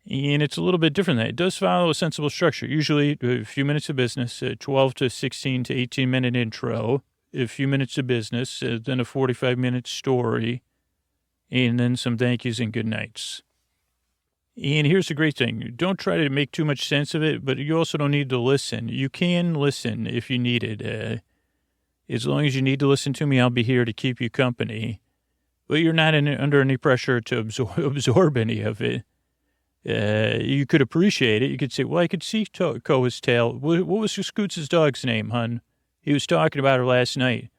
And it's a little bit different. It does follow a sensible structure. Usually a few minutes of business, 12 to 16 to 18-minute intro, a few minutes of business, then a 45-minute story, and then some thank yous and good nights. And here's the great thing. Don't try to make too much sense of it, but you also don't need to listen. You can listen if you need it. As long as you need to listen to me, I'll be here to keep you company. But you're not under any pressure to absorb any of it. You could appreciate it. You could say, well, I could see Koa's tail. What was Scoots' dog's name, hun? He was talking about her last night.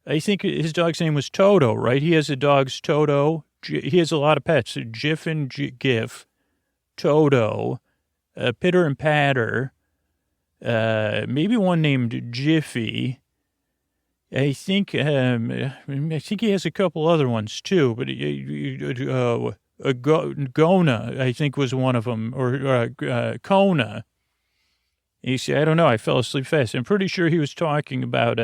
I think his dog's name was Toto, right? He has a dog's Toto. He has a lot of pets. Jiff and Gif. Toto, Pitter and Patter, maybe one named Jiffy. I think he has a couple other ones too, but Gona, I think, was one of them, or Kona. You see, I don't know. I fell asleep fast. I'm pretty sure he was talking about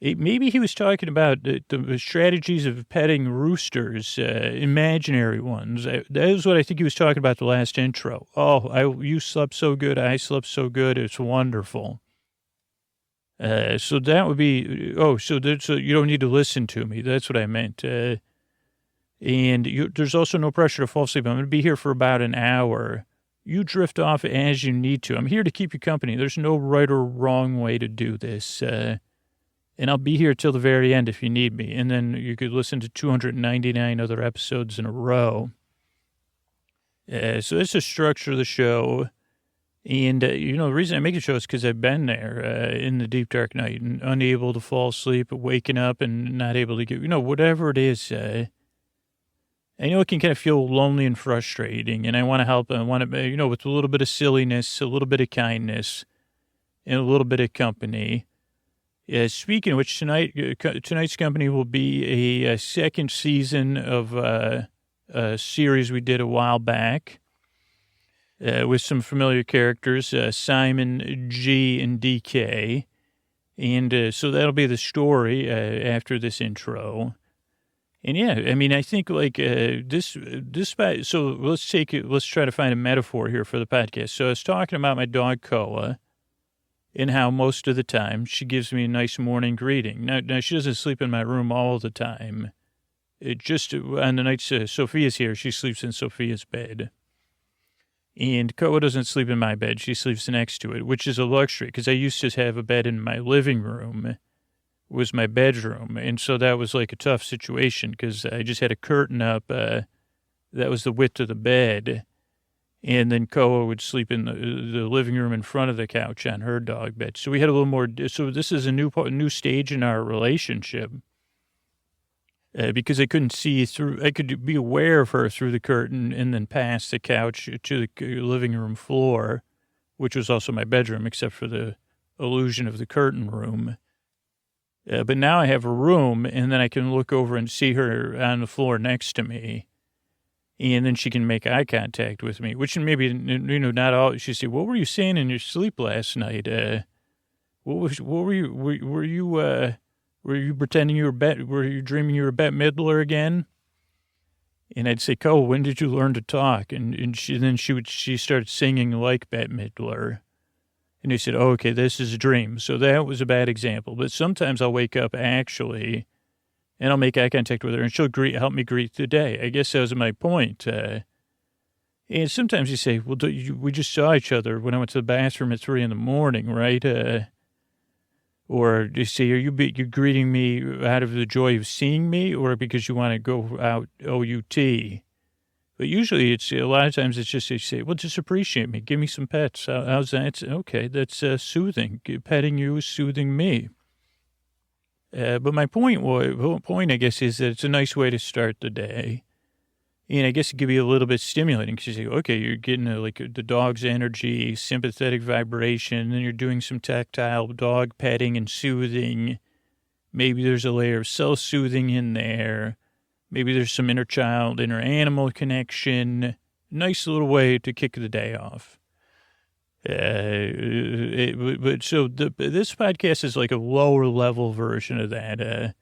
maybe he was talking about the strategies of petting roosters, imaginary ones. That is what I think he was talking about the last intro. Oh, you slept so good. I slept so good. It's wonderful. So that would be, so you don't need to listen to me. That's what I meant. And there's also no pressure to fall asleep. I'm going to be here for about an hour. You drift off as you need to. I'm here to keep you company. There's no right or wrong way to do this. And I'll be here till the very end if you need me. And then you could listen to 299 other episodes in a row. So that's the structure of the show. And, the reason I make the show is because I've been there in the deep, dark night and unable to fall asleep, waking up and not able to get, whatever it is. I know it can kind of feel lonely and frustrating. And I want to help. I want to, with a little bit of silliness, a little bit of kindness, and a little bit of company. Speaking of which, tonight's company will be a second season of a series we did a while back with some familiar characters, Simon, G, and DK. And so that'll be the story after this intro. And yeah, I mean, I think like so let's try to find a metaphor here for the podcast. So I was talking about my dog Koa and how most of the time she gives me a nice morning greeting. Now she doesn't sleep in my room all the time. It just on the nights Sophia's here, she sleeps in Sophia's bed. And Koa doesn't sleep in my bed. She sleeps next to it, which is a luxury because I used to have a bed in my living room. Was my bedroom. And so that was like a tough situation because I just had a curtain up. That was the width of the bed. And then Koa would sleep in the living room in front of the couch on her dog bed. So we had a little more. So this is a new stage in our relationship because I couldn't see through. I could be aware of her through the curtain and then past the couch to the living room floor, which was also my bedroom, except for the illusion of the curtain room. But now I have a room, and then I can look over and see her on the floor next to me. And then she can make eye contact with me, which maybe, not all. She said, "What were you saying in your sleep last night? What were you, were you pretending you were you dreaming you were Bette Midler again?" And I'd say, "Cole, when did you learn to talk?" And she started singing like Bette Midler. And he said, "Oh, okay, this is a dream." So that was a bad example. But sometimes I'll wake up actually, and I'll make eye contact with her, and she'll help me greet the day. I guess that was my point. And sometimes you say, "Well, we just saw each other when I went to the bathroom at 3 a.m, right?" Or you say, "You're greeting me out of the joy of seeing me, or because you want to go out OUT?" But usually a lot of times it's just you say, "Well, just appreciate me. Give me some pets." How's that? It's, okay, that's soothing. Petting you is soothing me. But my point, I guess, is that it's a nice way to start the day. And I guess it could be a little bit stimulating because you say, okay, you're getting the dog's energy, sympathetic vibration, and you're doing some tactile dog petting and soothing. Maybe there's a layer of self-soothing in there. Maybe there's some inner child, inner animal connection. Nice little way to kick the day off. This podcast is like a lower level version of that,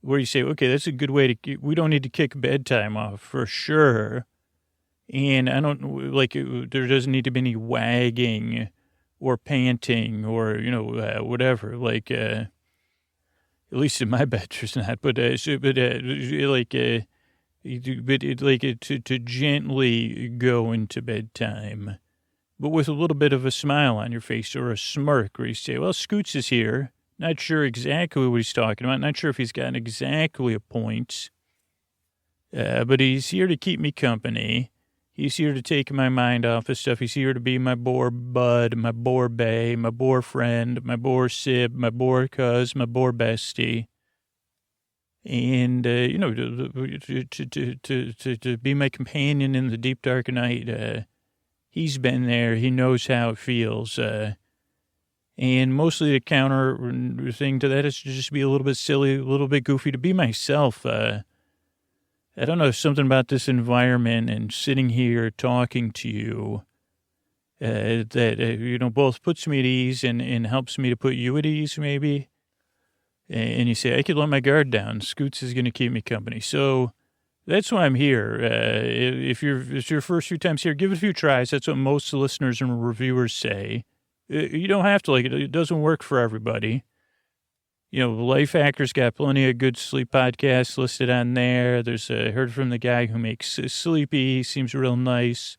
where you say, okay, that's a good way we don't need to kick bedtime off for sure. And I don't there doesn't need to be any wagging or panting or, whatever, at least in my bed, there's not. To gently go into bedtime, but with a little bit of a smile on your face or a smirk, where you say, "Well, Scoots is here. Not sure exactly what he's talking about. Not sure if he's gotten exactly a point, but he's here to keep me company. He's here to take my mind off of stuff. He's here to be my boar bud, my boar bae, my boar friend, my boar sib, my boar cuz, my boar bestie. And, to be my companion in the deep, dark night. He's been there. He knows how it feels. And mostly the counter thing to that is to just be a little bit silly, a little bit goofy, to be myself. I don't know, something about this environment and sitting here talking to you that, both puts me at ease and helps me to put you at ease, maybe. And you say, I could let my guard down. Scoots is going to keep me company. So that's why I'm here. If it's your first few times here, give it a few tries. That's what most listeners and reviewers say. You don't have to like it. It doesn't work for everybody. Life Hacker's got plenty of good sleep podcasts listed on there. There's heard from the guy who makes Sleepy. He seems real nice.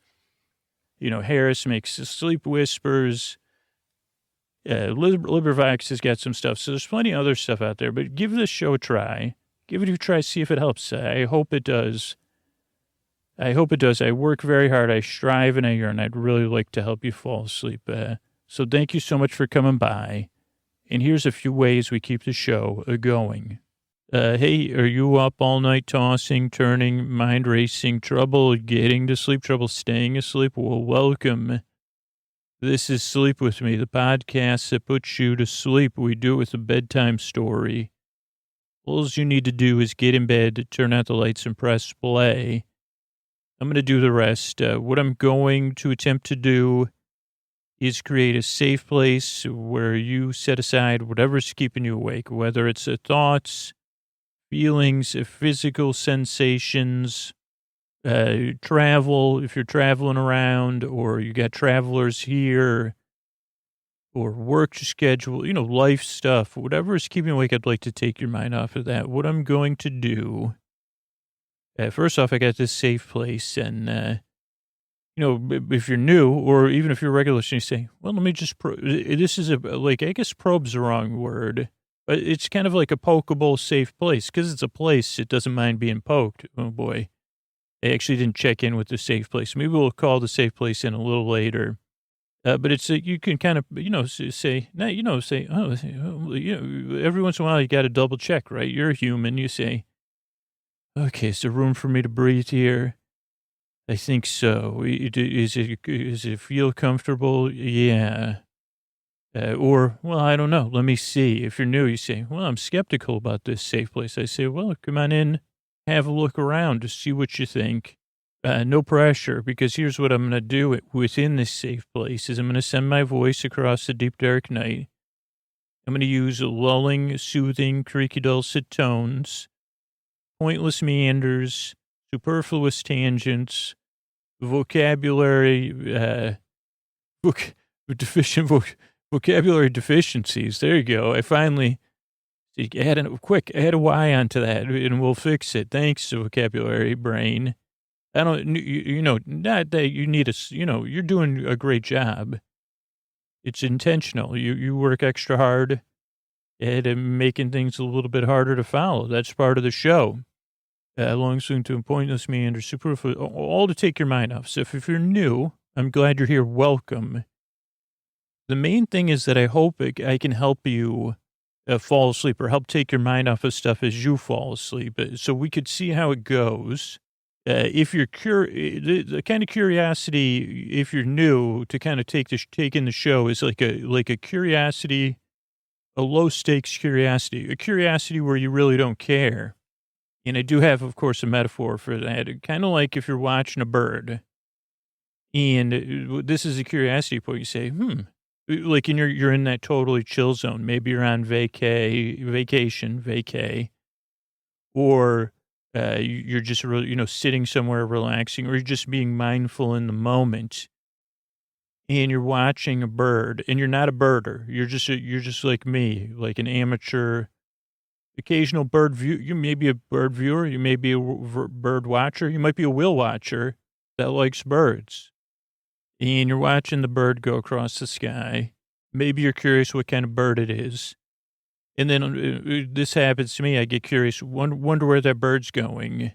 Harris makes Sleep Whispers. LibriVox has got some stuff. So there's plenty of other stuff out there. But give this show a try. Give it a try. See if it helps. I hope it does. I work very hard. I strive and I yearn. I'd really like to help you fall asleep. So thank you so much for coming by. And here's a few ways we keep the show going. Hey, are you up all night tossing, turning, mind racing, trouble getting to sleep, trouble staying asleep? Well, welcome. This is Sleep With Me, the podcast that puts you to sleep. We do it with a bedtime story. All you need to do is get in bed, turn out the lights, and press play. I'm going to do the rest. What I'm going to attempt to do is create a safe place where you set aside whatever's keeping you awake, whether it's thoughts, feelings, physical sensations, travel, if you're traveling around, or you got travelers here, or work schedule, life stuff, whatever is keeping you awake. I'd like to take your mind off of that. What I'm going to do, first off, I got this safe place, and if you're new, or even if you're a regular listener, you say, well, let me just, this is I guess probe's the wrong word, but it's kind of like a pokeable safe place, because it's a place, it doesn't mind being poked. Oh boy. I actually didn't check in with the safe place. Maybe we'll call the safe place in a little later. But it's, you can kind of, say, every once in a while you got to double check, right? You're a human. You say, okay, is there room for me to breathe here? I think so. Does it feel comfortable? Yeah. Or, well, I don't know. Let me see. If you're new, you say, well, I'm skeptical about this safe place. I say, well, come on in, have a look around to see what you think. No pressure, because here's what I'm going to do within this safe place is I'm going to send my voice across the deep, dark night. I'm going to use lulling, soothing, creaky, dulcet tones, pointless meanders, superfluous tangents, vocabulary deficiencies. There you go. I finally add a Y onto that, and we'll fix it. Thanks, vocabulary brain. I don't, not that you need you're doing a great job. It's intentional. You work extra hard at making things a little bit harder to follow. That's part of the show. Long, soon to pointless meander, superfluous, all to take your mind off. So if you're new, I'm glad you're here. Welcome. The main thing is that I hope I can help you fall asleep, or help take your mind off of stuff as you fall asleep. So we could see how it goes. If you're the kind of curiosity, if you're new, to kind of take in the show is like a curiosity, a low stakes curiosity, a curiosity where you really don't care. And I do have, of course, a metaphor for that. Kind of like if you're watching a bird, and this is a curiosity point. You say, like, and you're in that totally chill zone. Maybe you're on vacation, or you're just really, sitting somewhere relaxing, or you're just being mindful in the moment, and you're watching a bird, and you're not a birder. You're just like me, like an amateur, occasional bird view. You may be a bird viewer. You may be a bird watcher. You might be a whale watcher that likes birds, and you're watching the bird go across the sky. Maybe you're curious what kind of bird it is. And then this happens to me. I get curious, wonder where that bird's going.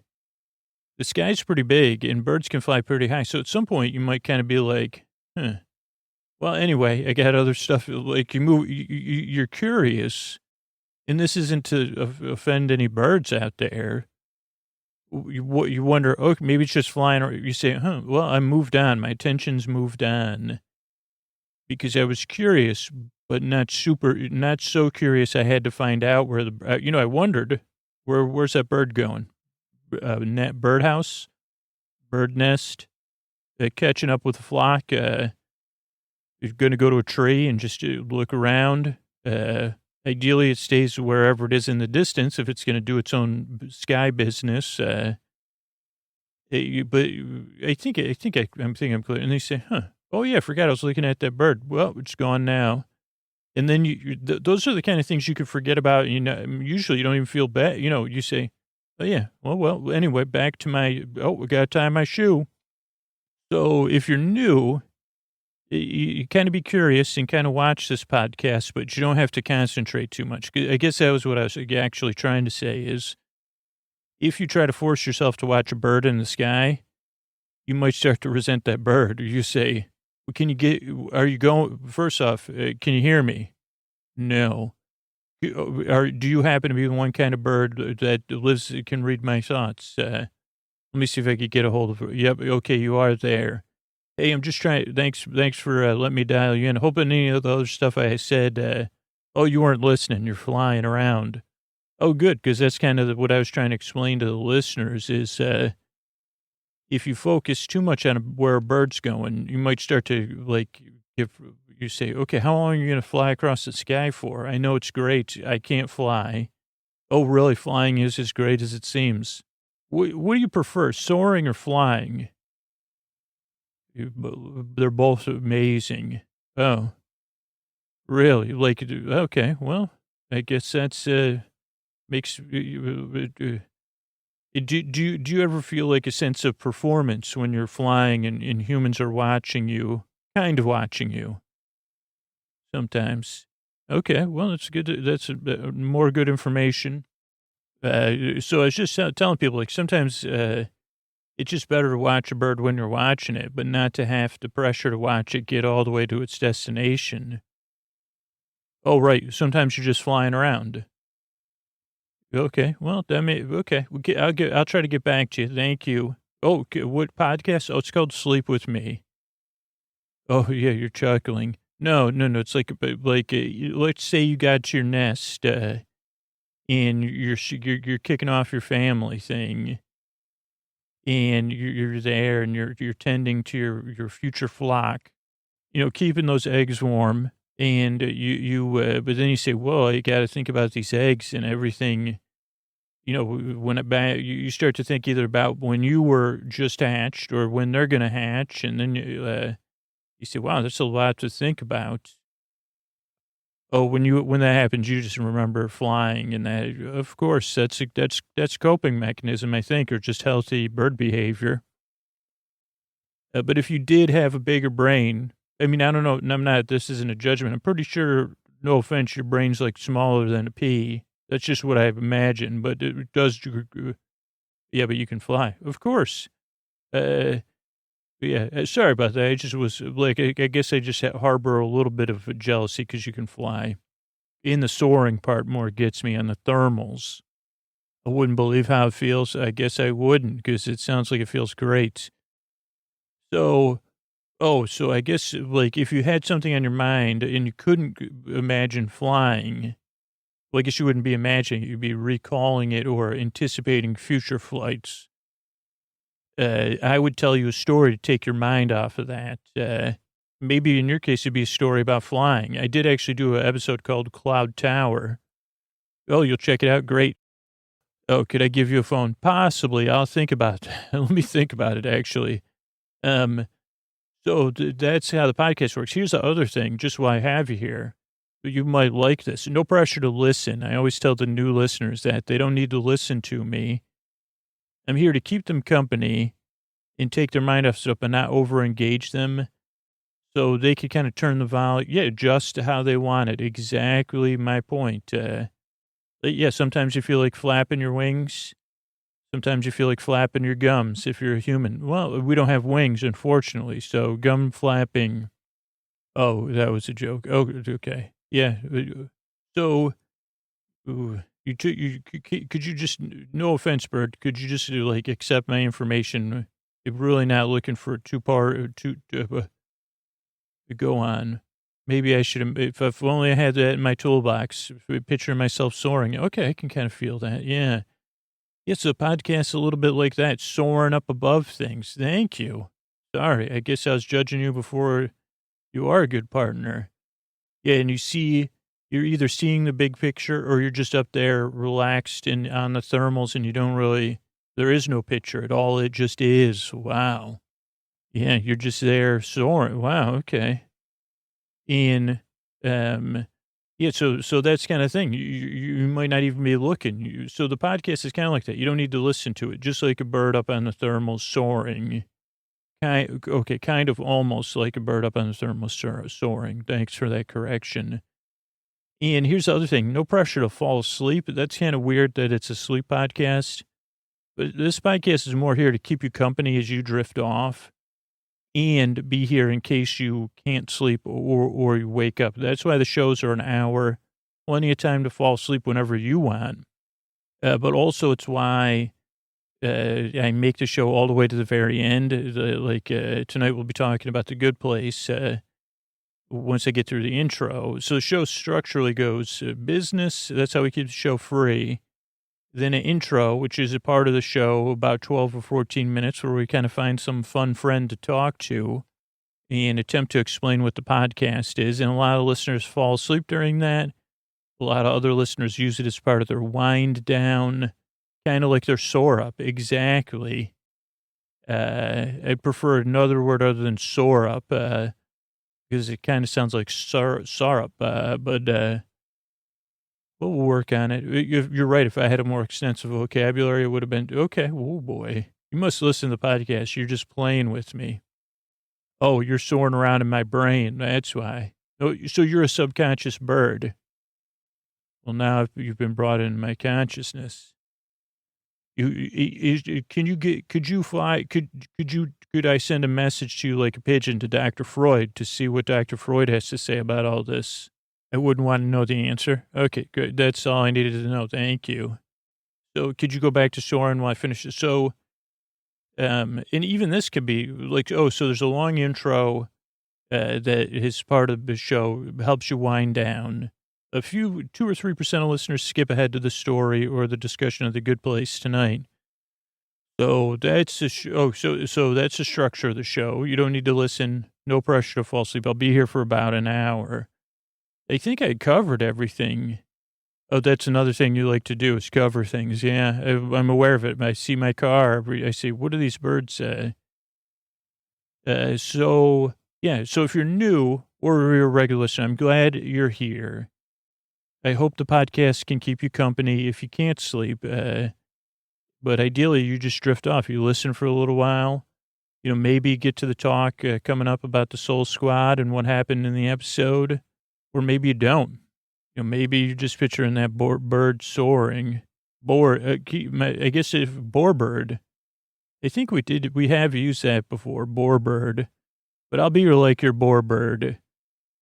The sky's pretty big, and birds can fly pretty high. So at some point, you might kind of be like, well, anyway, I got other stuff. Like you're curious, and this isn't to offend any birds out there. You wonder, oh, maybe it's just flying. Or you say, well, I moved on. My attention's moved on because I was curious, but not so curious. I had to find out where I wondered where's that bird going? Birdhouse, bird nest, catching up with a flock. You're going to go to a tree and just look around. Ideally, it stays wherever it is in the distance if it's going to do its own sky business. But I think I'm clear. And they say, oh yeah, I forgot I was looking at that bird. Well, it's gone now. And then those are the kind of things you could forget about. Usually you don't even feel bad. You say, oh yeah, well, anyway, back to we got to tie my shoe. So if you're new, you kind of be curious and kind of watch this podcast, but you don't have to concentrate too much. I guess that was what I was actually trying to say is if you try to force yourself to watch a bird in the sky, you might start to resent that bird. Or you say, first off, can you hear me? No. Do you happen to be the one kind of bird that can read my thoughts? Let me see if I could get a hold of it. Yep. Okay. You are there. Hey, I'm just trying. Thanks for letting me dial you in. Hoping any of the other stuff I said, you weren't listening. You're flying around. Oh, good. Cause that's kind of what I was trying to explain to the listeners is, if you focus too much on where a bird's going, you might start to if you say, okay, how long are you going to fly across the sky for? I know it's great. I can't fly. Oh, really? Flying is as great as it seems. What do you prefer, soaring or flying? They're both amazing. Oh, really? Like, okay, well, I guess that's, makes, do you ever feel like a sense of performance when you're flying and humans are watching you, kind of watching you sometimes? Okay, well, that's good. That's more good information. So I was just telling people, like, sometimes it's just better to watch a bird when you're watching it, but not to have the pressure to watch it get all the way to its destination. Oh, right. Sometimes you're just flying around. Okay. Well, that may, okay. I'll try to get back to you. Thank you. Oh, what podcast? Oh, it's called Sleep With Me. Oh, yeah. You're chuckling. No. It's like, let's say you got to your nest, and you're kicking off your family thing, and you're there and you're tending to your future flock, keeping those eggs warm. And but then you say, well, you got to think about these eggs and everything. When you start to think either about when you were just hatched or when they're going to hatch. And then you say, wow, that's a lot to think about. Oh, when that happens, you just remember flying, and that, of course, that's coping mechanism, I think, or just healthy bird behavior. But if you did have a bigger brain, I mean, I don't know, and this isn't a judgment. I'm pretty sure, no offense, your brain's like smaller than a pea. That's just what I've imagined, but it does, yeah, but you can fly, of course. Yeah, sorry about that. I just was like, I guess I just harbor a little bit of jealousy because you can fly. In the soaring part more gets me on the thermals. I wouldn't believe how it feels. I guess I wouldn't, because it sounds like it feels great. So I guess, like, if you had something on your mind and you couldn't imagine flying, well, I guess you wouldn't be imagining it. You'd be recalling it or anticipating future flights. I would tell you a story to take your mind off of that. Maybe in your case, it'd be a story about flying. I did actually do an episode called Cloud Tower. Oh, you'll check it out? Great. Oh, could I give you a phone? Possibly. I'll think about it. Let me think about it, actually. So that's how the podcast works. Here's the other thing, just why I have you here. You might like this. No pressure to listen. I always tell the new listeners that they don't need to listen to me. I'm here to keep them company and take their mind off stuff, but not over-engage them, so they could kind of turn the volume, just how they want it. Exactly my point. Sometimes you feel like flapping your wings. Sometimes you feel like flapping your gums if you're a human. Well, we don't have wings, unfortunately, so gum flapping. Oh, that was a joke. Oh, okay. Yeah. So, could you just, no offense, Bird, could you just like accept my information? You're really not looking for a two-part to go on. Maybe I should have, if only I had that in my toolbox, picture myself soaring. Okay, I can kind of feel that. Yeah. Yes, the podcast's a little bit like that, soaring up above things. Thank you. Sorry, I guess I was judging you before. You are a good partner. Yeah, and you're either seeing the big picture or you're just up there relaxed and on the thermals and there is no picture at all. It just is. Wow. Yeah, you're just there soaring. Wow, okay. And, so that's kind of thing. You might not even be looking. So the podcast is kind of like that. You don't need to listen to it. Just like a bird up on the thermals soaring. Kind of almost like a bird up on the thermals soaring. Thanks for that correction. And here's the other thing. No pressure to fall asleep. That's kind of weird that it's a sleep podcast. But this podcast is more here to keep you company as you drift off and be here in case you can't sleep or you wake up. That's why the shows are an hour. Plenty of time to fall asleep whenever you want. But also it's why I make the show all the way to the very end. Tonight we'll be talking about The Good Place once I get through the intro. So the show structurally goes business. That's how we keep the show free. Then an intro, which is a part of the show, about 12 or 14 minutes, where we kind of find some fun friend to talk to. and attempt to explain what the podcast is. And a lot of listeners fall asleep during that. A lot of other listeners use it as part of their wind down, kind of like their soar up. Exactly. I prefer another word other than soar up, because it kind of sounds like syrup, but we'll work on it. You're right. If I had a more extensive vocabulary, it would have been, okay, oh boy. You must listen to the podcast. You're just playing with me. Oh, you're soaring around in my brain. That's why. Oh, so you're a subconscious bird. Well, now you've been brought into my consciousness. Could I send a message to you like a pigeon to Dr. Freud to see what Dr. Freud has to say about all this? I wouldn't want to know the answer. Okay, good. That's all I needed to know. Thank you. So could you go back to soaring while I finish it? So, and even this could be like, so there's a long intro that is part of the show, helps you wind down. 2 or 3% of listeners skip ahead to the story or the discussion of the good place tonight. So that's so that's the structure of the show. You don't need to listen. No pressure to fall asleep. I'll be here for about an hour. I think I covered everything. Oh, that's another thing you like to do is cover things. Yeah, I'm aware of it. I see my car. I say, what do these birds say? So if you're new or you're a regular listener, I'm glad you're here. I hope the podcast can keep you company if you can't sleep. But ideally, you just drift off. You listen for a little while. Maybe get to the talk coming up about the Soul Squad and what happened in the episode. Or maybe you don't. Maybe you're just picturing that bird soaring. I guess if Boarbird. I think we have used that before, Boarbird. But I'll be like your Boarbird,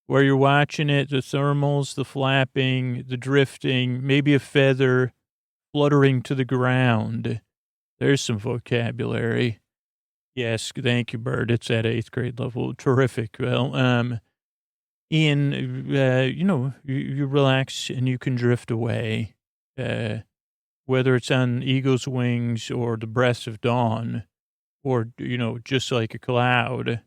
where you're watching it, the thermals, the flapping, the drifting, maybe a feather fluttering to the ground. There's some vocabulary. Yes, thank you, Bird. It's at 8th grade level. Terrific. Well, you relax and you can drift away, whether it's on eagle's wings or the breath of dawn, or, just like a cloud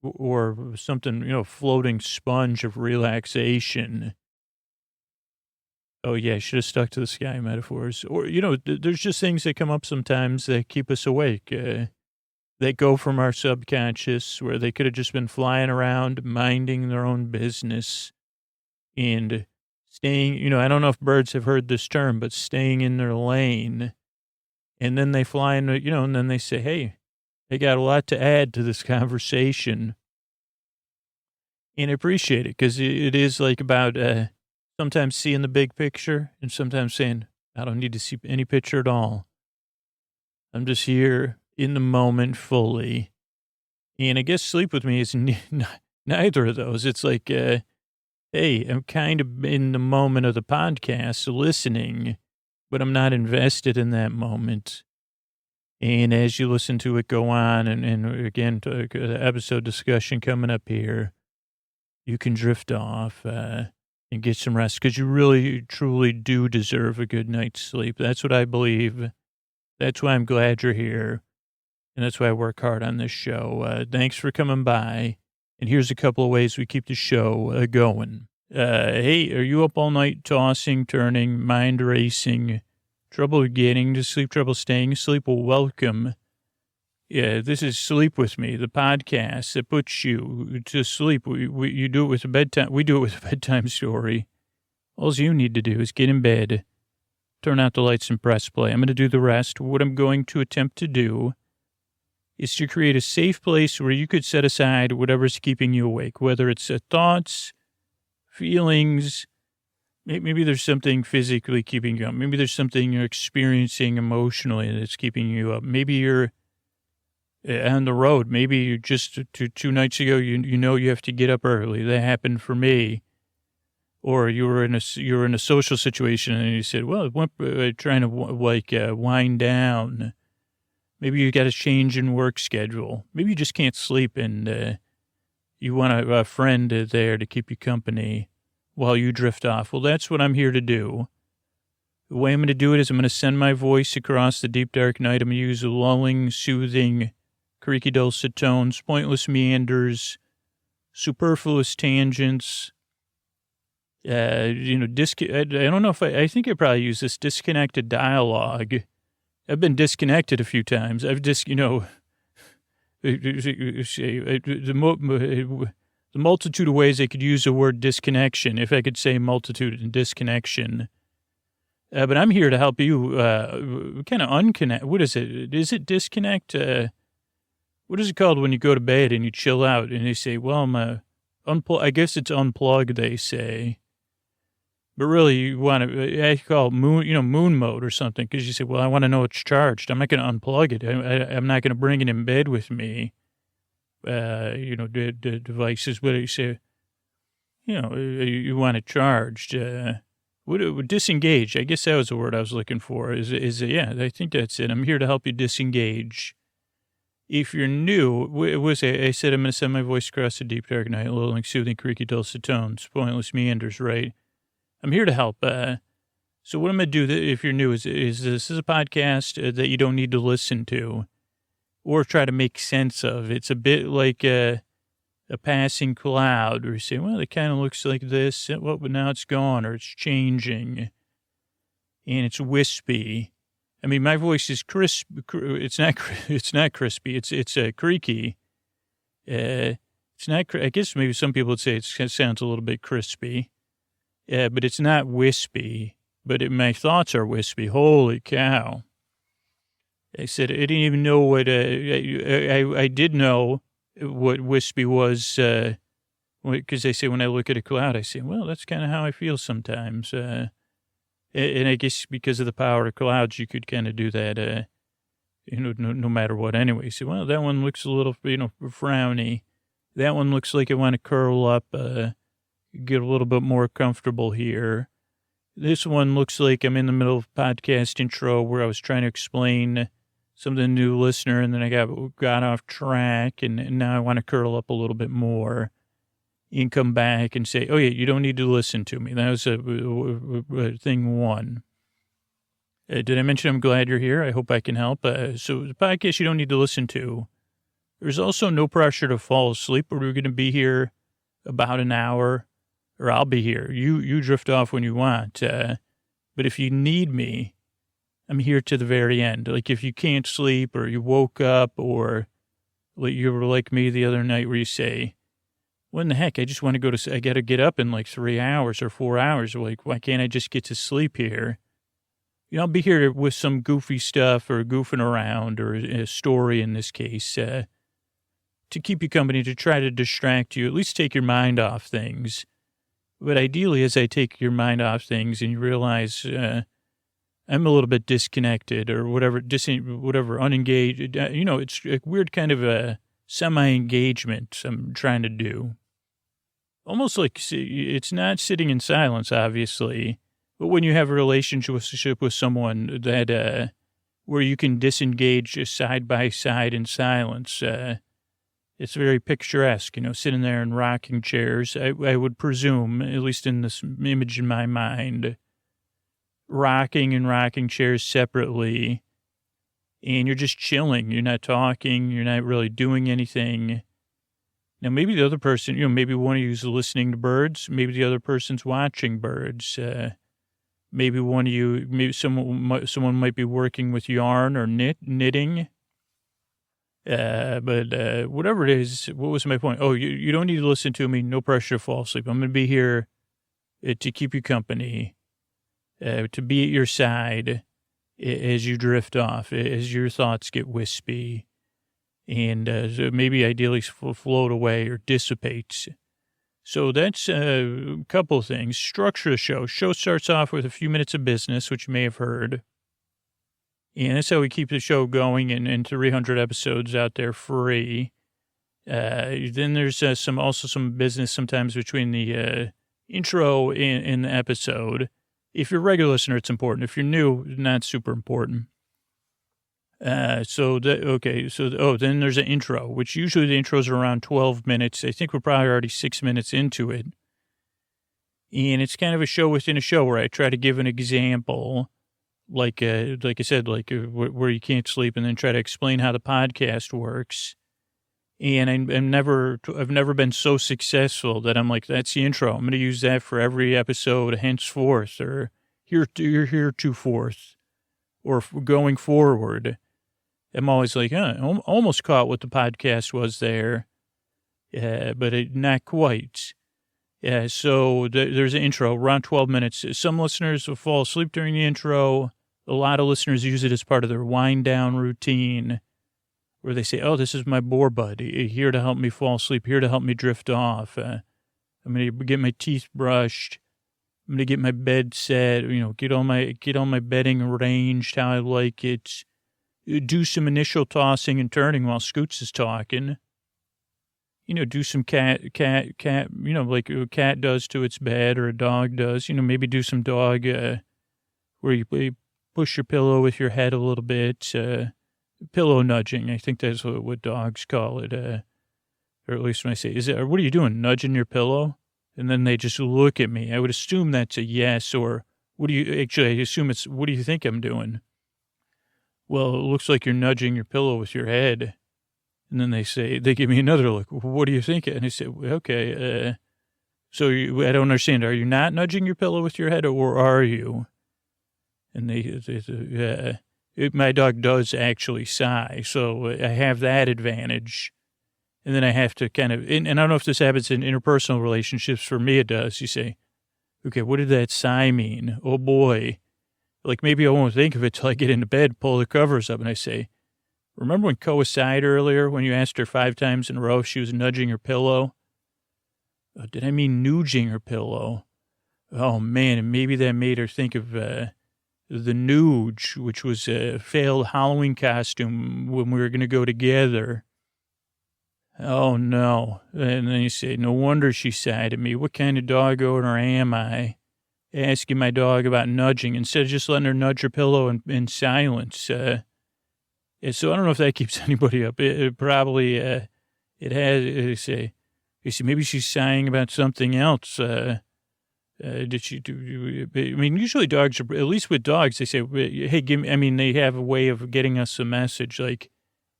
or something, floating sponge of relaxation. Oh, yeah, I should have stuck to the sky metaphors. Or, there's just things that come up sometimes that keep us awake. They go from our subconscious where they could have just been flying around, minding their own business and staying, I don't know if birds have heard this term, but staying in their lane. And then they fly in, and then they say, hey, I got a lot to add to this conversation. And I appreciate it because it is like about sometimes seeing the big picture and sometimes saying, I don't need to see any picture at all. I'm just here in the moment fully. And I guess sleep with me is neither of those. It's like, hey, I'm kind of in the moment of the podcast listening, but I'm not invested in that moment. And as you listen to it go on, and again, the episode discussion coming up here, you can drift off and get some rest because you really, truly do deserve a good night's sleep. That's what I believe. That's why I'm glad you're here. And that's why I work hard on this show. Thanks for coming by. And here's a couple of ways we keep the show going. Hey, are you up all night tossing, turning, mind racing, trouble getting to sleep, trouble staying asleep? Well, welcome. Yeah, this is Sleep With Me, the podcast that puts you to sleep. You do it with a bedtime. We do it with a bedtime story. All you need to do is get in bed, turn out the lights, and press play. I'm going to do the rest. What I'm going to attempt to do is to create a safe place where you could set aside whatever's keeping you awake, whether it's thoughts, feelings. Maybe there's something physically keeping you up. Maybe there's something you're experiencing emotionally that's keeping you up. Maybe you're on the road. Maybe you just 2 nights ago, you know you have to get up early. That happened for me. Or you're in a social situation and you said, well, trying to wind down. Maybe you got a change in work schedule. Maybe you just can't sleep and you want a friend there to keep you company while you drift off. Well, that's what I'm here to do. The way I'm going to do it is I'm going to send my voice across the deep, dark night. I'm going to use lulling, soothing, creaky, dulcet tones, pointless meanders, superfluous tangents. I don't know if I think I probably use this disconnected dialogue. I've been disconnected a few times. The multitude of ways I could use the word disconnection, if I could say multitude and disconnection. But I'm here to help you kind of unconnect. What is it? Is it disconnect? What is it called when you go to bed and you chill out and they say, well, I guess it's unplug, they say. But really, you want to, I call it moon mode or something, because you say, well, I want to know it's charged. I'm not going to unplug it. I'm not going to bring it in bed with me. The devices, but you say, you want it charged. Disengage. I guess that was the word I was looking for. Yeah, I think that's it. I'm here to help you disengage. If you're new, I said I'm going to send my voice across the deep dark night, lulling soothing, creaky, dulcet tones, pointless meanders, right? I'm here to help. So what I'm going to do, if you're new, is this is a podcast that you don't need to listen to or try to make sense of. It's a bit like a passing cloud where you say, well, it kind of looks like this, but now it's gone or it's changing and it's wispy. I mean, my voice is crisp. It's not crispy. It's creaky. It's not, I guess maybe some people would say it sounds a little bit crispy. But it's not wispy, but my thoughts are wispy. Holy cow. I said, I didn't even know what, I did know what wispy was, because they say when I look at a cloud, I say, well, that's kind of how I feel sometimes. And I guess because of the power of clouds, you could kind of do that, no matter what anyway. So, well, that one looks a little, frowny. That one looks like I want to curl up, get a little bit more comfortable here. This one looks like I'm in the middle of podcast intro where I was trying to explain something to a new listener, and then I got off track, and now I want to curl up a little bit more and come back and say, oh, yeah, you don't need to listen to me. That was thing one. Did I mention I'm glad you're here? I hope I can help. So the podcast you don't need to listen to. There's also no pressure to fall asleep. We're going to be here about an hour. Or I'll be here. You drift off when you want. But if you need me, I'm here to the very end. Like if you can't sleep or you woke up or you were like me the other night where you say, what in the heck? I just want to I got to get up in like 3 hours or 4 hours. Like, why can't I just get to sleep here? I'll be here with some goofy stuff or goofing around or a story in this case to keep you company, to try to distract you, at least take your mind off things. But ideally, as I take your mind off things and you realize I'm a little bit disconnected or whatever, unengaged, it's a weird kind of a semi-engagement I'm trying to do. Almost like it's not sitting in silence, obviously, but when you have a relationship with someone that where you can disengage side by side in silence, it's very picturesque, sitting there in rocking chairs. I would presume, at least in this image in my mind, rocking and rocking chairs separately, and you're just chilling. You're not talking. You're not really doing anything. Now, maybe the other person, maybe one of you is listening to birds. Maybe the other person's watching birds. Maybe one of you, maybe someone might be working with yarn or knitting. But whatever it is, what was my point? Oh, you don't need to listen to me. No pressure to fall asleep. I'm going to be here to keep you company, to be at your side as you drift off, as your thoughts get wispy, and so maybe ideally float away or dissipate. So that's a couple of things. Structure the show. Show starts off with a few minutes of business, which you may have heard. And that's how we keep the show going and 300 episodes out there free. Then there's some business sometimes between the intro and the episode. If you're a regular listener, it's important. If you're new, not super important. Then there's an intro, which usually the intros are around 12 minutes. I think we're probably already 6 minutes into it. And it's kind of a show within a show where I try to give an example. Like I said, where you can't sleep, and then try to explain how the podcast works. And I've never been so successful that I'm like, that's the intro. I'm going to use that for every episode henceforth, or heretofore, or going forward. I'm always like, almost caught what the podcast was there, but not quite. So there's an intro, around 12 minutes. Some listeners will fall asleep during the intro. A lot of listeners use it as part of their wind down routine, where they say, oh, this is my bore buddy, here to help me fall asleep, here to help me drift off. I'm going to get my teeth brushed. I'm going to get my bed set, get all my bedding arranged how I like it. Do some initial tossing and turning while Scoots is talking. Do some cat, like a cat does to its bed or a dog does. Maybe do some dog where you push your pillow with your head a little bit. Pillow nudging, I think that's what dogs call it. Or at least when I say, what are you doing, nudging your pillow? And then they just look at me. I would assume that's a yes, or I assume it's, what do you think I'm doing? Well, it looks like you're nudging your pillow with your head. And then they give me another look. What do you think? And I say, okay, so I don't understand. Are you not nudging your pillow with your head, or are you? And my dog does actually sigh, so I have that advantage. And then I have to kind of, and I don't know if this happens in interpersonal relationships. For me, it does. You say, okay, what did that sigh mean? Oh, boy. Like, maybe I won't think of it till I get into bed, pull the covers up, and I say, remember when Koa sighed earlier when you asked her 5 times in a row if she was nudging her pillow? Did I mean nooging her pillow? Oh, man, and maybe that made her think of the Nooge, which was a failed Halloween costume when we were going to go together. Oh, no. And then you say, no wonder she sighed at me. What kind of dog owner am I? Asking my dog about nudging instead of just letting her nudge her pillow in silence. So I don't know if that keeps anybody up. It probably, it has, you say, maybe she's sighing about something else. Did she do? I mean, usually dogs are, at least with dogs, they say, hey, they have a way of getting us a message like,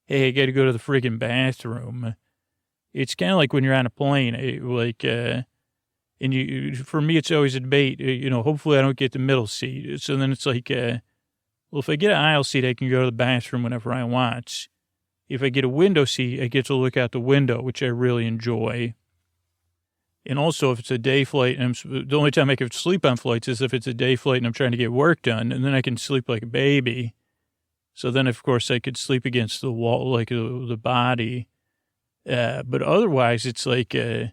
hey, I got to go to the friggin' bathroom. It's kind of like when you're on a plane, and for me, it's always a debate, hopefully I don't get the middle seat. So then it's like, well, if I get an aisle seat, I can go to the bathroom whenever I want. If I get a window seat, I get to look out the window, which I really enjoy. And also, if it's a day flight, and the only time I can sleep on flights is if it's a day flight and I'm trying to get work done, and then I can sleep like a baby. So then, of course, I could sleep against the wall, like the body. But otherwise, it's like, for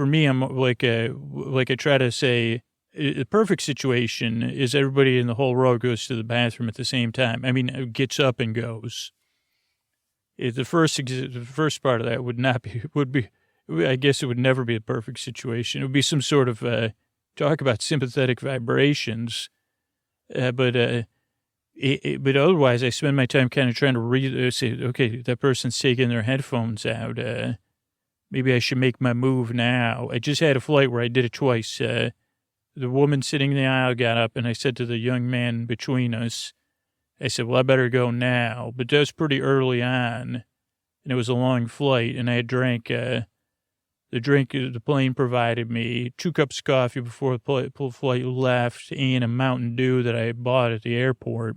me, I'm like I try to say, the perfect situation is everybody in the whole row goes to the bathroom at the same time. I mean, gets up and goes. The first part of that would be, I guess it would never be a perfect situation. It would be some sort of, talk about sympathetic vibrations. But otherwise, I spend my time kind of trying to say, okay, that person's taking their headphones out. Maybe I should make my move now. I just had a flight where I did it twice. The woman sitting in the aisle got up, and I said to the young man between us, I said, well, I better go now. But that was pretty early on, and it was a long flight, and I had drank the drink the plane provided me, 2 cups of coffee before the flight left, and a Mountain Dew that I bought at the airport.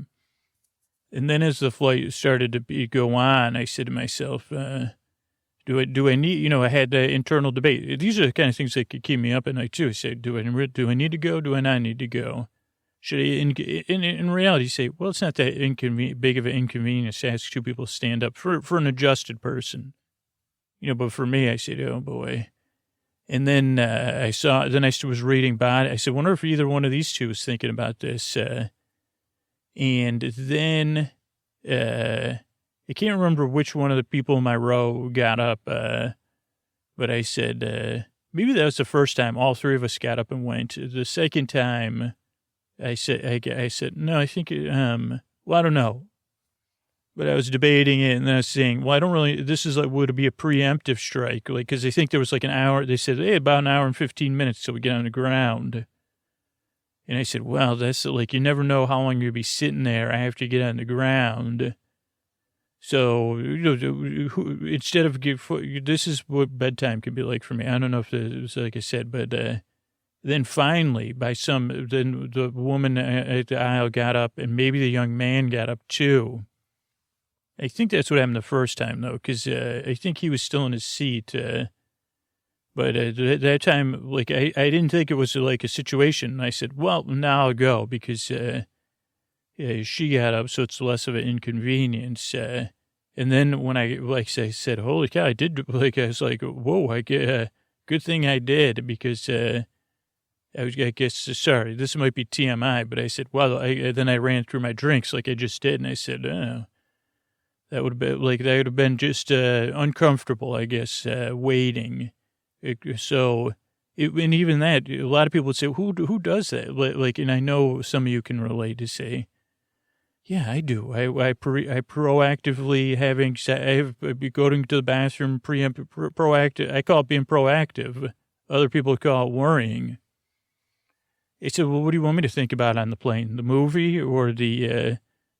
And then as the flight started to go on, I said to myself, do I need, I had the internal debate. These are the kind of things that could keep me up at night, too. I said, do I need to go? Do I not need to go? Should I, in reality, say, well, it's not that big of an inconvenience to ask 2 people to stand up for an adjusted person. But for me, I said, oh, boy. And then I was reading about it. I said, wonder if either one of these 2 was thinking about this. And then I can't remember which one of the people in my row got up, but I said, maybe that was the first time all 3 of us got up and went. The second time, I said, no, I think, well, I don't know. But I was debating it, and then I was saying, well, I don't really, this is like, would it be a preemptive strike? Like, because I think there was like an hour, they said, hey, about an hour and 15 minutes till we get on the ground. And I said, well, that's like, you never know how long you'll be sitting there after you get on the ground. So, instead of this is what bedtime can be like for me. I don't know if it was like I said, but then finally, then the woman at the aisle got up, and maybe the young man got up too. I think that's what happened the first time, though, because I think he was still in his seat. But that time, like, I didn't think it was like a situation. I said, well, now I'll go because she got up, so it's less of an inconvenience. And then when I said, holy cow, I was like, whoa, good thing I did because I guess, sorry, this might be TMI, but I said, well, then I ran through my drinks like I just did. And I said, oh, that would have been just uncomfortable, I guess, waiting. And even that, a lot of people would say, who does that? Like, and I know some of you can relate to say, yeah, I do. I proactively going to the bathroom, proactive. I call it being proactive. Other people call it worrying. He said, well, what do you want me to think about on the plane? The movie or the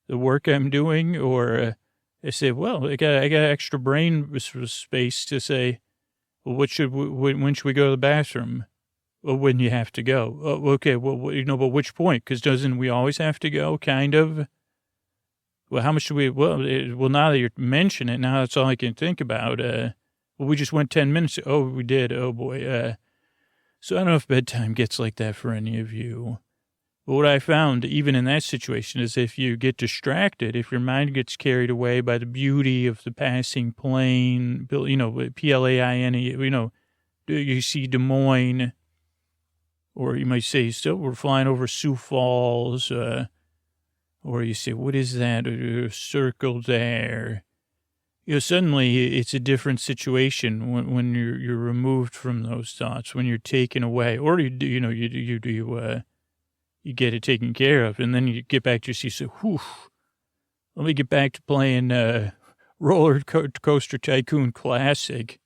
work I'm doing? Or I said, well, I got extra brain space to say, well, when should we go to the bathroom? Well, when you have to go. Oh, okay, well, but which point? Because doesn't we always have to go, kind of? Well, how much should we, well, now that you mention it, now that's all I can think about. Well, we just went 10 minutes. Oh, we did. Oh, boy. So I don't know if bedtime gets like that for any of you. But what I found, even in that situation, is if you get distracted, if your mind gets carried away by the beauty of the passing plane, PLAINE, you see Des Moines, or you might say, so we're flying over Sioux Falls, or you say, what is that? Circle there. Suddenly it's a different situation when you're removed from those thoughts, when you're taken away, or you get it taken care of, and then you get back to your seat. So, whew, let me get back to playing Roller Coaster Tycoon Classic,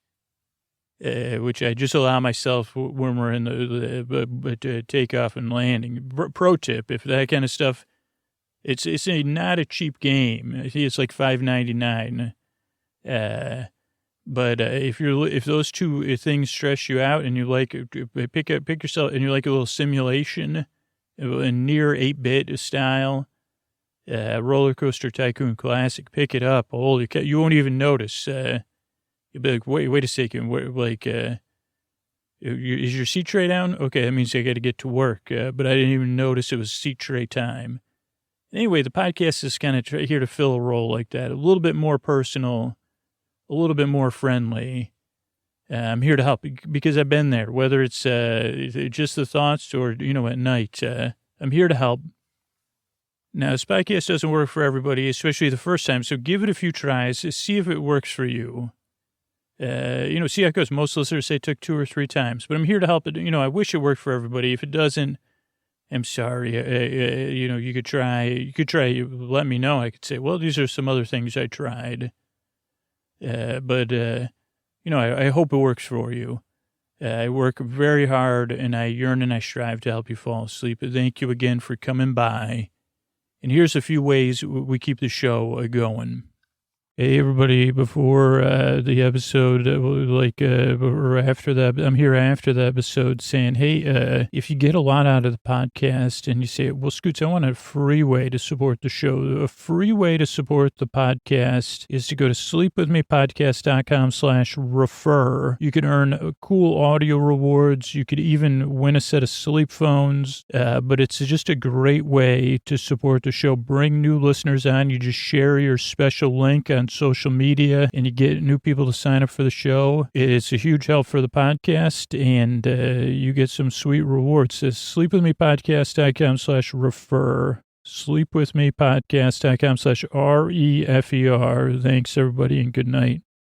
which I just allow myself when we're in the takeoff and landing. Pro tip: if that kind of stuff, it's not a cheap game. I think it's like $5.99. But if those two things stress you out and you like pick yourself and you like a little simulation in near 8-bit style, Roller Coaster Tycoon Classic, pick it up. Holy cow, you won't even notice. You'll be like, wait a second, is your seat tray down? Okay, that means I got to get to work. But I didn't even notice it was seat tray time. Anyway, the podcast is kind of here to fill a role like that, a little bit more personal, a little bit more friendly. I'm here to help because I've been there, whether it's just the thoughts or, at night. I'm here to help. Now, this podcast doesn't work for everybody, especially the first time, so give it a few tries. See if it works for you. See how it goes. Most listeners say it took 2 or 3 times, but I'm here to help it. I wish it worked for everybody. If it doesn't, I'm sorry. You could try, let me know. I could say, well, these are some other things I tried. I hope it works for you. I work very hard, and I yearn and I strive to help you fall asleep. Thank you again for coming by. And here's a few ways we keep the show going. Hey, everybody, before the episode, or after that, I'm here after the episode saying, hey, if you get a lot out of the podcast and you say, well, Scoots, I want a free way to support the show. A free way to support the podcast is to go to sleepwithmepodcast.com/refer. You can earn cool audio rewards. You could even win a set of sleep phones, but it's just a great way to support the show. Bring new listeners on. You just share your special link on social media and you get new people to sign up for the show. It's a huge help for the podcast and you get some sweet rewards. It's sleepwithmepodcast.com/refer. Sleepwithmepodcast.com/REFER. Thanks everybody and good night.